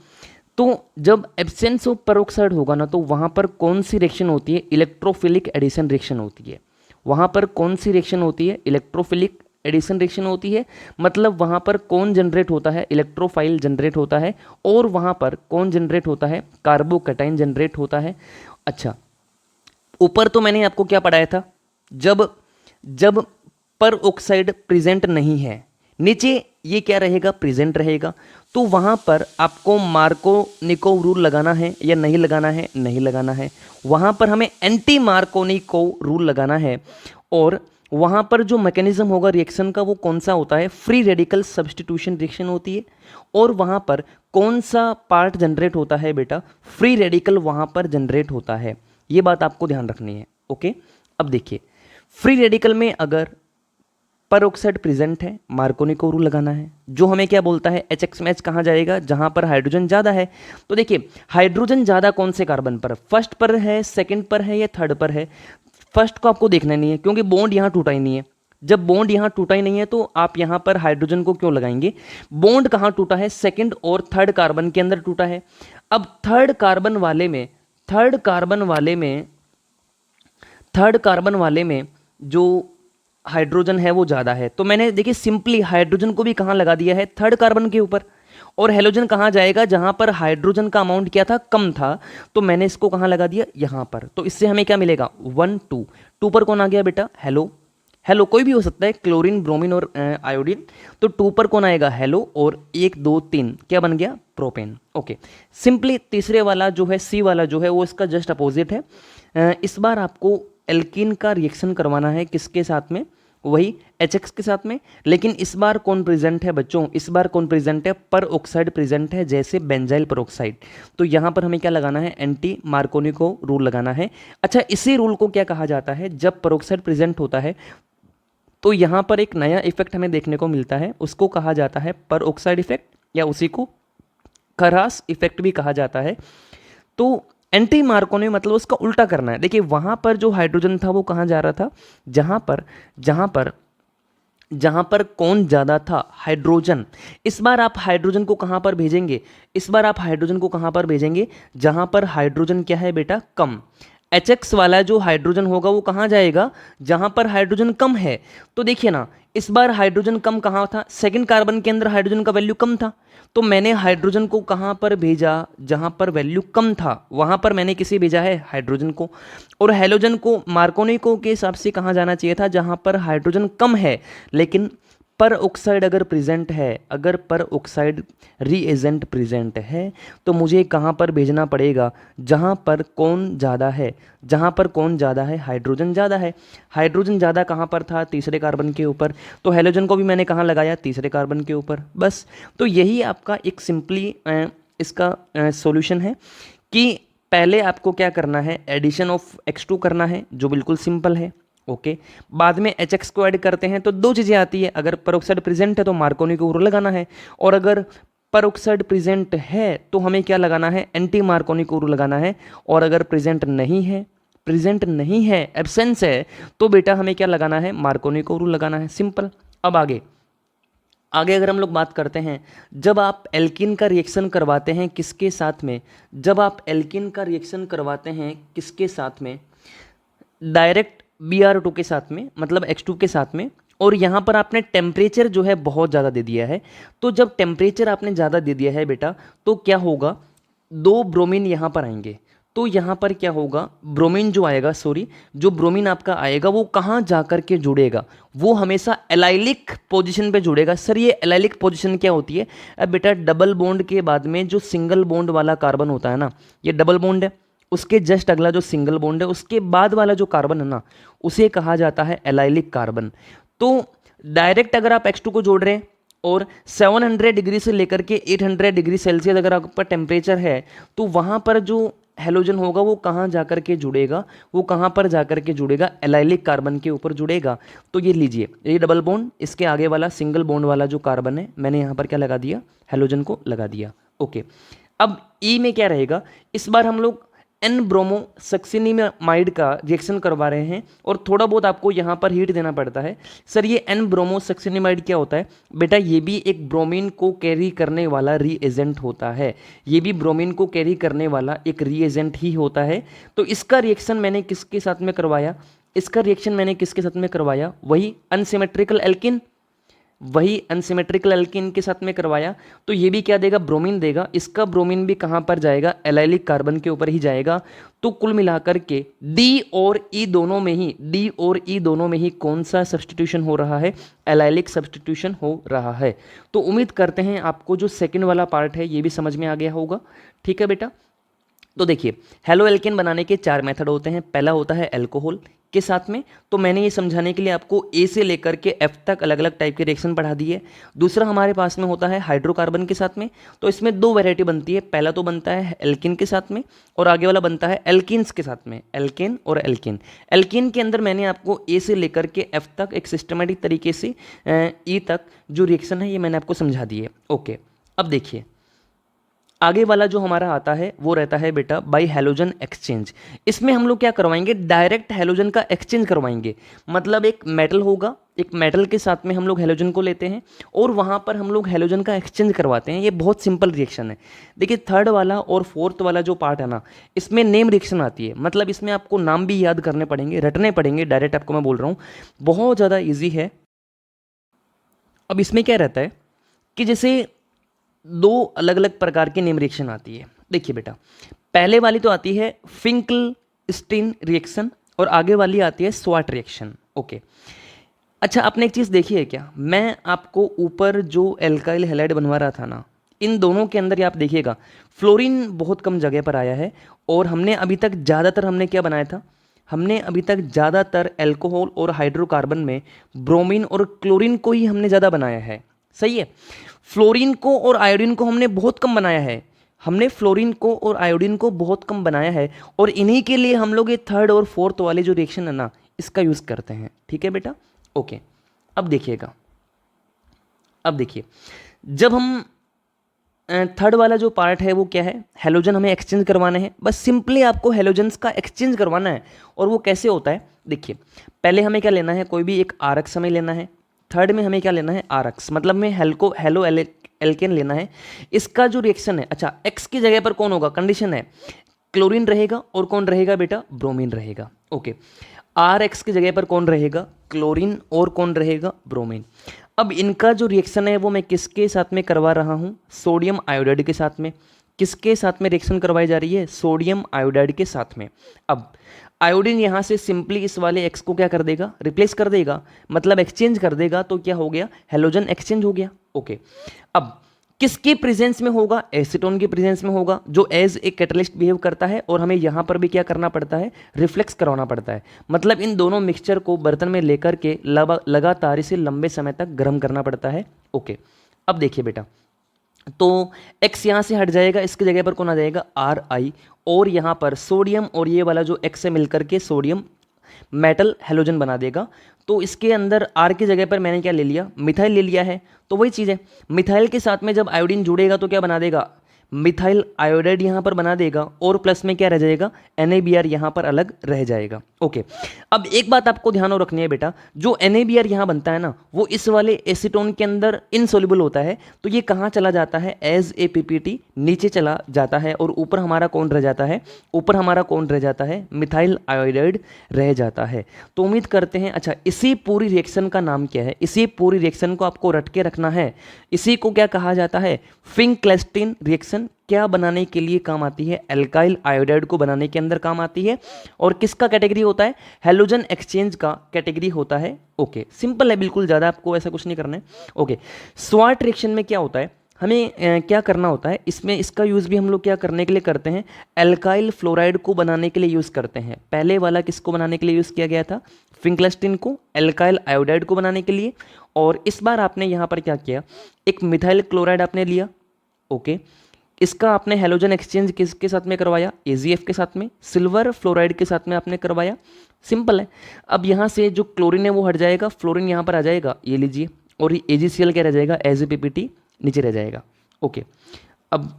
तो जब एब्सेंस ऑफ पेरोक्साइड होगा ना, तो वहाँ पर कौन सी रिएक्शन होती है, इलेक्ट्रोफिलिक एडिशन रिएक्शन होती है। वहाँ पर कौन सी रिएक्शन होती है, इलेक्ट्रोफिलिक एडिशन रिएक्शन होती है। मतलब वहाँ पर कौन जनरेट होता है, इलेक्ट्रोफाइल जनरेट होता है, और वहाँ पर कौन जनरेट होता है, कार्बोकैटायन जनरेट होता है। अच्छा, ऊपर तो मैंने आपको क्या पढ़ाया था, जब पर ऑक्साइड प्रेजेंट नहीं है, नीचे ये क्या रहेगा, प्रेजेंट रहेगा। तो वहाँ पर आपको मार्कोनिकोव रूल लगाना है या नहीं लगाना है, नहीं लगाना है। वहाँ पर हमें एंटी मार्कोनिकोव रूल लगाना है। और वहाँ पर जो मैकेनिज्म होगा रिएक्शन का वो कौन सा होता है, फ्री रेडिकल सब्स्टिट्यूशन रिएक्शन होती है। और वहाँ पर कौन सा पार्ट जनरेट होता है बेटा, फ्री रेडिकल वहाँ पर जनरेट होता है। ये बात आपको ध्यान रखनी है। ओके, अब देखिए, फ्री रेडिकल में अगर पर ऑक्साइड प्रेजेंट है, मार्कोनिकोव रूल लगाना है, जो हमें क्या बोलता है, HX में H कहाँ जाएगा, जहाँ पर हाइड्रोजन ज़्यादा है। तो देखिए, हाइड्रोजन ज़्यादा कौन से कार्बन पर, फर्स्ट पर है, सेकंड पर है या थर्ड पर है। फर्स्ट को आपको देखना नहीं है, क्योंकि बॉन्ड यहाँ टूटा ही नहीं है। जब बॉन्ड यहाँ टूटा ही नहीं है तो आप यहाँ पर हाइड्रोजन को क्यों लगाएंगे। बॉन्ड कहाँ टूटा है, सेकंड और थर्ड कार्बन के अंदर टूटा है। अब थर्ड कार्बन वाले में थर्ड कार्बन वाले में जो हाइड्रोजन है वो ज़्यादा है, तो मैंने देखिए सिंपली हाइड्रोजन को भी कहाँ लगा दिया है, थर्ड कार्बन के ऊपर। और हेलोजन कहाँ जाएगा, जहाँ पर हाइड्रोजन का अमाउंट क्या था, कम था, तो मैंने इसको कहाँ लगा दिया, यहाँ पर। तो इससे हमें क्या मिलेगा, 1 2। 2 पर कौन आ गया बेटा, हेलो। हेलो कोई भी हो सकता है, क्लोरीन, ब्रोमीन और आयोडीन। तो 2 पर कौन आएगा, हेलो, और 1 2 3 क्या बन गया, प्रोपेन। ओके, सिंपली तीसरे वाला जो है, सी वाला जो है, वो इसका जस्ट अपोजिट है। इस बार आपको एल्कीन का रिएक्शन करवाना है, किसके साथ में, वही HX के साथ में। लेकिन इस बार कौन प्रेजेंट है बच्चों, इस बार कौन प्रेजेंट है, पर ऑक्साइड प्रेजेंट है, जैसे बेंजाइल पर ऑक्साइड। तो यहाँ पर हमें क्या लगाना है, एंटी मार्कोनी रूल लगाना है। अच्छा, इसी रूल को क्या कहा जाता है, जब पर प्रेजेंट होता है तो यहाँ पर एक नया इफेक्ट हमें देखने को मिलता है, उसको कहा जाता है पर ऑक्साइड इफेक्ट, या उसी को खरास इफेक्ट भी कहा जाता है। तो एंटी मार्कोनी मतलब उसका उल्टा करना है। देखिए वहाँ पर जो हाइड्रोजन था वो कहाँ जा रहा था, जहाँ पर कौन ज़्यादा था, हाइड्रोजन। इस बार आप हाइड्रोजन को कहाँ पर भेजेंगे, इस बार आप हाइड्रोजन को कहाँ पर भेजेंगे, जहाँ पर हाइड्रोजन क्या है बेटा, कम। HX वाला जो हाइड्रोजन होगा वो कहाँ जाएगा, जहाँ पर हाइड्रोजन कम है। तो देखिए ना, इस बार हाइड्रोजन कम कहाँ था, सेकंड कार्बन के अंदर हाइड्रोजन का वैल्यू कम था, तो मैंने हाइड्रोजन को कहाँ पर भेजा, जहाँ पर वैल्यू कम था, वहाँ पर मैंने किसे भेजा है, हाइड्रोजन को। और हेलोजन को, मार्कोनी को के हिसाब से कहाँ जाना चाहिए था, जहाँ पर हाइड्रोजन कम है लेकिन पर ऑक्साइड अगर प्रेजेंट है, अगर पर ऑक्साइड रीएजेंट प्रेजेंट है, तो मुझे कहाँ पर भेजना पड़ेगा, जहाँ पर कौन ज़्यादा है, जहाँ पर कौन ज़्यादा है, हाइड्रोजन ज़्यादा है। हाइड्रोजन ज़्यादा कहाँ पर था, तीसरे कार्बन के ऊपर, तो हेलोजन को भी मैंने कहाँ लगाया, तीसरे कार्बन के ऊपर, बस। तो यही आपका एक सिंपली इसका सॉल्यूशन है कि पहले आपको क्या करना है, एडिशन ऑफ X2 करना है, जो बिल्कुल सिंपल है। ओके, बाद में HX को ऐड करते हैं तो दो चीज़ें आती है, अगर परऑक्साइड प्रेजेंट है तो मार्कोनी को रूल लगाना है, और अगर परऑक्साइड प्रेजेंट है तो हमें क्या लगाना है, एंटी मार्कोनी को रूल लगाना है। और अगर प्रेजेंट नहीं है, एब्सेंस है, तो बेटा हमें क्या लगाना है, मार्कोनी को रूल लगाना है, सिंपल। अब आगे अगर हम लोग बात करते हैं, जब आप एल्कीन का रिएक्शन करवाते हैं किसके साथ में, जब आप एल्कीन का रिएक्शन करवाते हैं किसके साथ में, डायरेक्ट Br2 के साथ में, मतलब X2 के साथ में, और यहाँ पर आपने टेम्परेचर जो है बहुत ज़्यादा दे दिया है। तो जब टेम्परेचर आपने ज़्यादा दे दिया है बेटा, तो क्या होगा, 2 ब्रोमीन यहाँ पर आएंगे। तो यहाँ पर क्या होगा, ब्रोमीन जो आएगा, जो ब्रोमीन आपका आएगा वो कहाँ जा कर के जुड़ेगा, वो हमेशा एलाइलिक पोजीशन पे जुड़ेगा। सर ये एलाइलिक पोजीशन क्या होती है, अब बेटा डबल बॉन्ड के बाद में जो सिंगल बॉन्ड वाला कार्बन होता है ना, ये डबल बॉन्ड है, उसके जस्ट अगला जो सिंगल बॉन्ड है, उसके बाद वाला जो कार्बन है ना, उसे कहा जाता है एलाइलिक कार्बन। तो डायरेक्ट अगर आप X2 को जोड़ रहे हैं और 700 डिग्री से लेकर के 800 डिग्री सेल्सियस अगर आपका टेम्परेचर है, तो वहाँ पर जो हेलोजन होगा वो कहाँ जाकर के जुड़ेगा, वो कहाँ पर जाकर के जुड़ेगा, एलाइलिक कार्बन के ऊपर जुड़ेगा। तो ये लीजिए, ये डबल बॉन्ड, इसके आगे वाला सिंगल बॉन्ड वाला जो कार्बन है, मैंने यहाँ पर क्या लगा दिया, हेलोजन को लगा दिया। ओके, अब ई में क्या रहेगा, इस बार हम लोग एन ब्रोमो सक्सिनिमाइड का रिएक्शन करवा रहे हैं, और थोड़ा बहुत आपको यहाँ पर हीट देना पड़ता है। सर ये एन ब्रोमो सक्सिनिमाइड क्या होता है, बेटा ये भी एक ब्रोमीन को कैरी करने वाला रीएजेंट होता है, ये भी ब्रोमीन को कैरी करने वाला एक रीएजेंट ही होता है। तो इसका रिएक्शन मैंने किसके साथ में करवाया, इसका रिएक्शन मैंने किसके साथ में करवाया, वही अनसिमेट्रिकल एल्किन, वही अनसिमेट्रिकल एल्कीन के साथ में करवाया। तो ये भी क्या देगा, ब्रोमीन देगा, इसका ब्रोमीन भी कहाँ पर जाएगा, एलाइलिक कार्बन के ऊपर ही जाएगा। तो कुल मिलाकर के डी और ई दोनों में ही कौन सा सब्सटीट्यूशन हो रहा है, एलाइलिक सब्सटीट्यूशन हो रहा है। तो उम्मीद करते हैं आपको जो सेकेंड वाला पार्ट है ये भी समझ में आ गया होगा। ठीक है बेटा, तो देखिए हेलो एल्केन बनाने के 4 मेथड होते हैं। पहला होता है अल्कोहल के साथ में, तो मैंने ये समझाने के लिए आपको ए से लेकर के एफ तक अलग अलग टाइप के रिएक्शन पढ़ा दिए। दूसरा हमारे पास में होता है हाइड्रोकार्बन के साथ में, तो इसमें 2 वैरायटी बनती है। पहला तो बनता है एल्किन के साथ में, और आगे वाला बनता है एल्किन्स के साथ में, एल्केन और एल्किन। एल्किन के अंदर मैंने आपको ए से लेकर के एफ तक एक सिस्टमेटिक तरीके से ई तक जो रिएक्शन है ये मैंने आपको समझा दिए। ओके, अब देखिए आगे वाला जो हमारा आता है वो रहता है बेटा बाई हैलोजन एक्सचेंज। इसमें हम लोग क्या करवाएंगे, डायरेक्ट हैलोजन का एक्सचेंज करवाएंगे। मतलब एक मेटल होगा, एक मेटल के साथ में हम लोग हैलोजन को लेते हैं और वहाँ पर हम लोग हैलोजन का एक्सचेंज करवाते हैं। ये बहुत सिंपल रिएक्शन है। देखिए थर्ड वाला और फोर्थ वाला जो पार्ट है ना, इसमें नेम रिएक्शन आती है। मतलब इसमें आपको नाम भी याद करने पड़ेंगे, रटने पड़ेंगे, डायरेक्ट आपको मैं बोल रहा हूँ, बहुत ज़्यादा ईजी है। अब इसमें क्या रहता है कि जैसे दो अलग अलग प्रकार की नेम रिएक्शन आती है। देखिए बेटा, पहले वाली तो आती है फिंकलस्टीन रिएक्शन और आगे वाली आती है स्वाट रिएक्शन। ओके, अच्छा आपने एक चीज़ देखी है क्या, मैं आपको ऊपर जो एल्काइल हैलाइड बनवा रहा था ना, इन दोनों के अंदर आप देखिएगा फ्लोरीन बहुत कम जगह पर आया है। और हमने अभी तक ज़्यादातर हमने क्या बनाया था, हमने अभी तक ज़्यादातर अल्कोहल और हाइड्रोकार्बन में ब्रोमीन और क्लोरीन को ही हमने ज़्यादा बनाया है। सही है, फ्लोरीन को और आयोडीन को हमने बहुत कम बनाया है। हमने फ्लोरीन को और आयोडीन को बहुत कम बनाया है और इन्हीं के लिए हम लोग ये थर्ड और फोर्थ वाले जो रिएक्शन है ना, इसका यूज़ करते हैं। ठीक है बेटा, ओके। अब देखिएगा, अब देखिए, जब हम थर्ड वाला जो पार्ट है वो क्या है, हेलोजन हमें एक्सचेंज करवाने हैं। बस सिंपली आपको हेलोजन्स का एक्सचेंज करवाना है। और वो कैसे होता है, देखिए पहले हमें क्या लेना है, कोई भी एक आरक्स हमें लेना है। थर्ड में हमें क्या लेना है, आरक्स, मतलब में हेलो एल्केन लेना है। इसका जो रिएक्शन है, अच्छा एक्स की जगह पर कौन होगा, कंडीशन है क्लोरीन रहेगा और कौन रहेगा बेटा, ब्रोमीन रहेगा। ओके, आर एक्स की जगह पर कौन रहेगा, क्लोरीन और कौन रहेगा, ब्रोमीन। अब इनका जो रिएक्शन है वो मैं किसके साथ में करवा रहा हूँ, सोडियम आयोडाइड के साथ में। किसके साथ में रिएक्शन करवाई जा रही है, सोडियम आयोडाइड के साथ में। अब आयोडीन यहाँ से सिंपली इस वाले एक्स को क्या कर देगा, रिप्लेस कर देगा, मतलब एक्सचेंज कर देगा। तो क्या हो गया, हेलोजन एक्सचेंज हो गया। ओके, अब किसके प्रेजेंस में होगा, एसीटोन के प्रेजेंस में होगा, जो एज ए कैटलिस्ट बिहेव करता है। और हमें यहाँ पर भी क्या करना पड़ता है, रिफ्लेक्स करवाना पड़ता है। मतलब इन दोनों मिक्सचर को बर्तन में लेकर के लगातार इसे लंबे समय तक गर्म करना पड़ता है। ओके, अब देखिए बेटा, तो x यहाँ से हट जाएगा, इसकी जगह पर कौन आ जाएगा, आर आई। और यहाँ पर सोडियम और ये वाला जो x से मिलकर के सोडियम मेटल हेलोजन बना देगा। तो इसके अंदर R की जगह पर मैंने क्या ले लिया, मिथाइल ले लिया है। तो वही चीज़ है, मिथाइल के साथ में जब आयोडीन जुड़ेगा तो क्या बना देगा, मिथाइल आयोडाइड यहाँ पर बना देगा। और प्लस में क्या रह जाएगा, NaBr यहाँ पर अलग रह जाएगा। ओके, अब एक बात आपको ध्यान और रखनी है बेटा, जो NaBr यहाँ बनता है ना, वो इस वाले एसीटोन के अंदर इनसोल्युबल होता है। तो ये कहाँ चला जाता है, एज ए PPT नीचे चला जाता है। और ऊपर हमारा कौन रह जाता है, ऊपर हमारा कौन रह जाता है, मिथाइल आयोडाइड रह जाता है। तो उम्मीद करते हैं, अच्छा इसी पूरी रिएक्शन का नाम क्या है, इसी पूरी रिएक्शन को आपको रट के रखना है। इसी को क्या कहा जाता है, फिंकलेस्टीन रिएक्शन। क्या बनाने के लिए काम आती है, एल्काइल आयोडाइड को बनाने के अंदर काम आती है। और किसका कैटेगरी होता है, हेलोजन एक्सचेंज का कैटेगरी होता है। ओके, सिंपल है बिल्कुल, ज़्यादा आपको ऐसा कुछ नहीं करना है। ओके, स्वाट रिएक्शन में क्या होता है, हमें क्या करना होता है, इसमें इसका यूज़ भी हम लोग क्या करने के लिए करते हैं, एल्काइल फ्लोराइड को बनाने के लिए यूज़ करते हैं। पहले वाला किसको बनाने के लिए यूज़ किया गया था, फिंकलेस्टीन को, एल्काइल आयोडाइड को बनाने के लिए। और इस बार आपने यहाँ पर क्या किया, एक मिथाइल क्लोराइड आपने लिया। ओके, इसका आपने हेलोजन एक्सचेंज किसके साथ में करवाया, AgF के साथ में, सिल्वर फ्लोराइड के साथ में आपने करवाया। सिंपल है। अब यहाँ से जो क्लोरीन है वो हट जाएगा, फ्लोरीन यहाँ पर आ जाएगा, ये लीजिए। और AgCl क्या रह जाएगा, एज ए PPT नीचे रह जाएगा। ओके, अब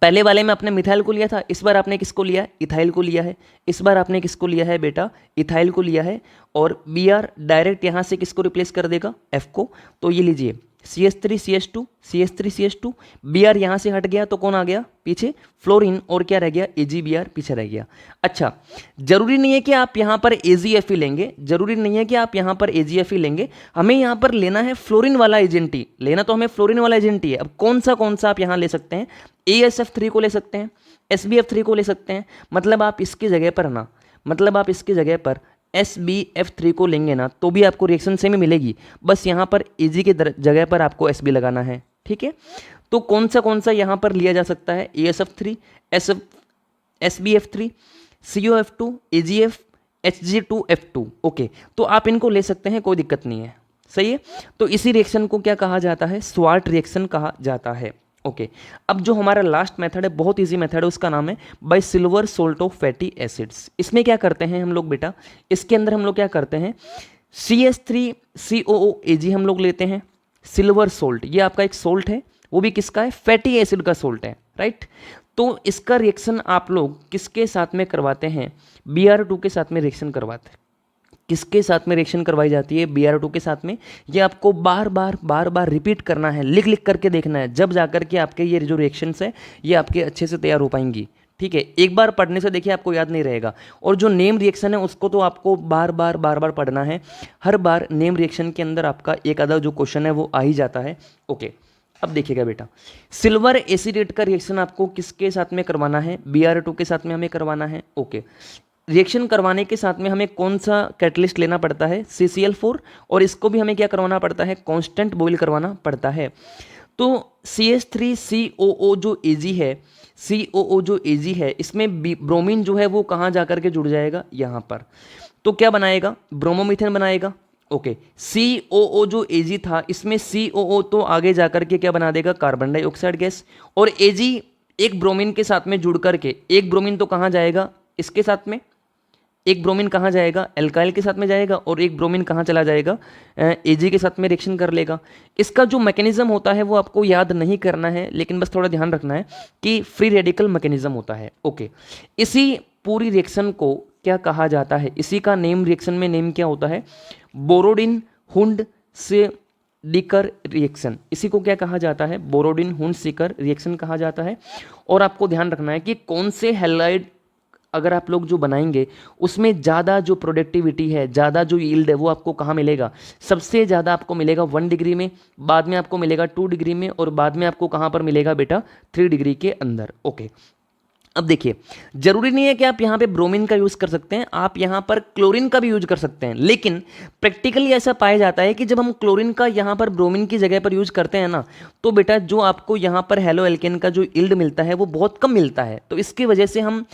पहले वाले में आपने मिथाइल को लिया था, इस बार आपने किसको लिया, इथाइल को लिया है। इस बार आपने किसको लिया है बेटा, इथाइल को लिया है। और Br डायरेक्ट यहाँ से किसको रिप्लेस कर देगा, F को। तो ये लीजिए CH3 CH2 CH3 CH2, Br यहाँ से हट गया तो कौन आ गया पीछे, फ्लोरीन। और क्या रह गया, AgBr पीछे रह गया। अच्छा, जरूरी नहीं है कि आप यहाँ पर AgF ही लेंगे, जरूरी नहीं है कि आप यहाँ पर AgF ही लेंगे, हमें यहाँ पर लेना है फ्लोरीन वाला एजेंट ही, लेना तो हमें फ्लोरीन वाला एजेंट ही है। अब कौन सा आप यहाँ ले सकते हैं, ASF3 को ले सकते हैं, SbF3 को ले सकते हैं। मतलब आप इसकी जगह पर ना, मतलब आप इसकी जगह पर SbF3 को लेंगे ना तो भी आपको रिएक्शन सेम ही मिलेगी, बस यहाँ पर Ag के जगह पर आपको Sb लगाना है। ठीक है, तो कौन सा यहाँ पर लिया जा सकता है, ASF3, SbF3, COF2, AgF, Hg2F2। Okay, तो आप इनको ले सकते हैं, कोई दिक्कत नहीं है। सही है, तो इसी रिएक्शन को क्या कहा जाता है, स्वाट रिएक्शन कहा जाता है। ओके, अब जो हमारा लास्ट मेथड है, बहुत इजी मेथड है, उसका नाम है bye silver salt of fatty acids. इसमें क्या करते हैं हम लोग बेटा, इसके अंदर हम लोग क्या करते हैं, CH3COOAg हम लोग लेते हैं, सिल्वर सोल्ट, ये आपका एक सोल्ट है, वो भी किसका है, फैटी एसिड का सोल्ट है। राइट। तो इसका रिएक्शन आप लोग किसके साथ में करवाते हैं? Br2 के साथ में रिएक्शन करवाते हैं। किसके साथ में रिएक्शन करवाई जाती है? Br2 के साथ में। ये आपको बार बार रिपीट करना है, लिख लिख करके देखना है, जब जाकर के आपके ये जो रिएक्शंस है ये आपके अच्छे से तैयार हो पाएंगी। ठीक है, एक बार पढ़ने से देखिए आपको याद नहीं रहेगा। और जो नेम रिएक्शन है उसको तो आपको बार बार पढ़ना है। हर बार नेम रिएक्शन के अंदर आपका एक आधा जो क्वेश्चन है वो आ ही जाता है। ओके, अब देखिएगा बेटा, सिल्वर एसिडेट का रिएक्शन आपको किसके साथ में करवाना है? Br2 के साथ में हमें करवाना है। ओके, रिएक्शन करवाने के साथ में हमें कौन सा कैटलिस्ट लेना पड़ता है? CCl4। और इसको भी हमें क्या करवाना पड़ता है? कांस्टेंट बॉईल करवाना पड़ता है। तो CH3COO जो Ag है, COO जो Ag है, इसमें ब्रोमीन जो है वो कहाँ जा कर के जुड़ जाएगा? यहाँ पर। तो क्या बनाएगा? ब्रोमोमीथेन बनाएगा। ओके, COO जो Ag था, इसमें COO तो आगे जा कर के क्या बना देगा? Carbon dioxide gas. और Ag एक ब्रोमीन के साथ में जुड़ करके, एक ब्रोमीन तो कहाँ जाएगा? इसके साथ में। एक ब्रोमीन कहाँ जाएगा? एल्काइल के साथ में जाएगा। और एक ब्रोमीन कहाँ चला जाएगा? Ag के साथ में रिएक्शन कर लेगा। इसका जो मैकेनिज्म होता है वो आपको याद नहीं करना है, लेकिन बस थोड़ा ध्यान रखना है कि फ्री रेडिकल मैकेनिज्म होता है। ओके, इसी पूरी रिएक्शन को क्या कहा जाता है? इसी का नेम, रिएक्शन में नेम क्या होता है? बोरोडिन हुंड से डिकर रिएक्शन। इसी को क्या कहा जाता है? बोरोडिन हुंड सीकर रिएक्शन कहा जाता है। और आपको ध्यान रखना है कि कौन से हैलाइड अगर आप लोग जो बनाएंगे उसमें ज़्यादा जो प्रोडक्टिविटी है, ज़्यादा जो यील्ड है, वो आपको कहाँ मिलेगा? सबसे ज़्यादा आपको मिलेगा 1 डिग्री में, बाद में आपको मिलेगा 2 डिग्री में, और बाद में आपको कहाँ पर मिलेगा बेटा? 3 डिग्री के अंदर। ओके, अब देखिए, जरूरी नहीं है कि आप यहाँ पे ब्रोमीन का यूज़ कर सकते हैं, आप यहाँ पर क्लोरीन का भी यूज कर सकते हैं। लेकिन प्रैक्टिकली ऐसा पाया जाता है कि जब हम क्लोरीन का यहाँ पर ब्रोमीन की जगह पर यूज करते हैं ना, तो बेटा जो आपको यहाँ पर हेलो एल्केन का जो यील्ड मिलता है वो बहुत कम मिलता है। तो इसकी वजह से हम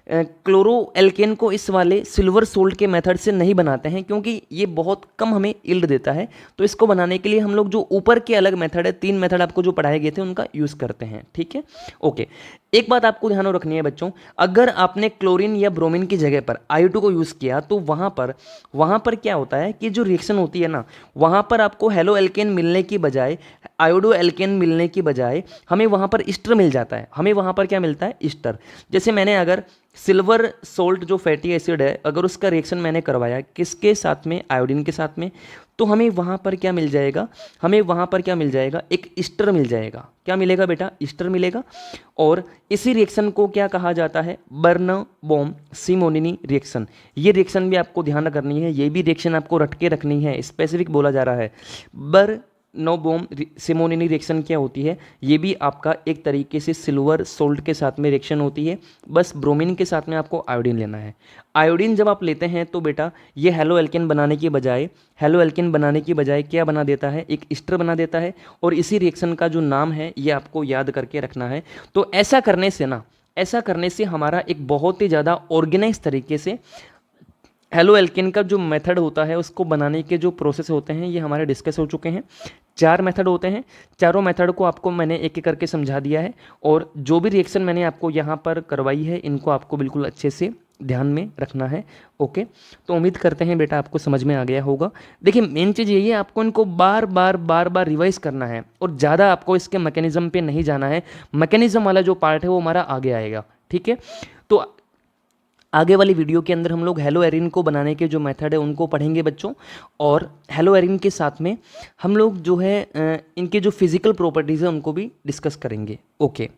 क्लोरो एल्केन को इस वाले सिल्वर सोल्ट के मेथड से नहीं बनाते हैं, क्योंकि ये बहुत कम हमें यील्ड देता है। तो इसको बनाने के लिए हम लोग जो ऊपर के अलग मेथड है, 3 मेथड आपको जो पढ़ाए गए थे उनका यूज़ करते हैं। ठीक है, ओके। एक बात आपको ध्यान रखनी है बच्चों, अगर आपने क्लोरीन या ब्रोमीन की जगह पर आयोडो को यूज़ किया तो वहाँ पर क्या होता है कि जो रिएक्शन होती है ना, वहाँ पर आपको हेलो एल्केन मिलने की बजाय, आयोडो एल्केन मिलने की बजाय हमें वहाँ पर ईस्टर मिल जाता है। हमें वहाँ पर क्या मिलता है? ईस्टर। जैसे मैंने अगर सिल्वर सोल्ट जो फैटी एसिड है, अगर उसका रिएक्शन मैंने करवाया किसके साथ में? आयोडीन के साथ में, तो हमें वहाँ पर क्या मिल जाएगा? हमें वहाँ पर क्या मिल जाएगा? एक ईस्टर मिल जाएगा। क्या मिलेगा बेटा? ईस्टर मिलेगा। और इसी रिएक्शन को क्या कहा जाता है? बर्नबॉम सिमोनिनी रिएक्शन। ये रिएक्शन भी आपको ध्यान करनी है, ये भी रिएक्शन आपको रट के रखनी है, स्पेसिफिक बोला जा रहा है। बर्नबॉम सिमोनिनी रिएक्शन क्या होती है? ये भी आपका एक तरीके से सिल्वर सोल्ट के साथ में रिएक्शन होती है, बस ब्रोमीन के साथ में आपको आयोडीन लेना है। आयोडीन जब आप लेते हैं तो बेटा ये हेलो एल्केन बनाने की बजाय क्या बना देता है? एक ईस्टर बना देता है। और इसी रिएक्शन का जो नाम है ये आपको याद करके रखना है। तो ऐसा करने से हमारा एक बहुत ही ज़्यादा ऑर्गेनाइज तरीके से हेलो एल्केन का जो मेथड होता है उसको बनाने के जो प्रोसेस होते हैं ये हमारे डिस्कस हो चुके हैं। 4 मेथड होते हैं, चारों मेथड को आपको मैंने एक एक करके समझा दिया है। और जो भी रिएक्शन मैंने आपको यहाँ पर करवाई है इनको आपको बिल्कुल अच्छे से ध्यान में रखना है। ओके, तो उम्मीद करते हैं बेटा आपको समझ में आ गया होगा। देखिए मेन चीज़ यही है, आपको इनको बार बार रिवाइज करना है और ज़्यादा आपको इसके मैकेनिज्म पे नहीं जाना है। मैकेनिज्म वाला जो पार्ट है वो हमारा आगे आएगा। ठीक है, तो आगे वाली वीडियो के अंदर हम लोग हेलो एरिन को बनाने के जो मेथड है उनको पढ़ेंगे बच्चों। और हेलो एरिन के साथ में हम लोग जो है इनके जो फिजिकल प्रॉपर्टीज़ है उनको भी डिस्कस करेंगे। ओके।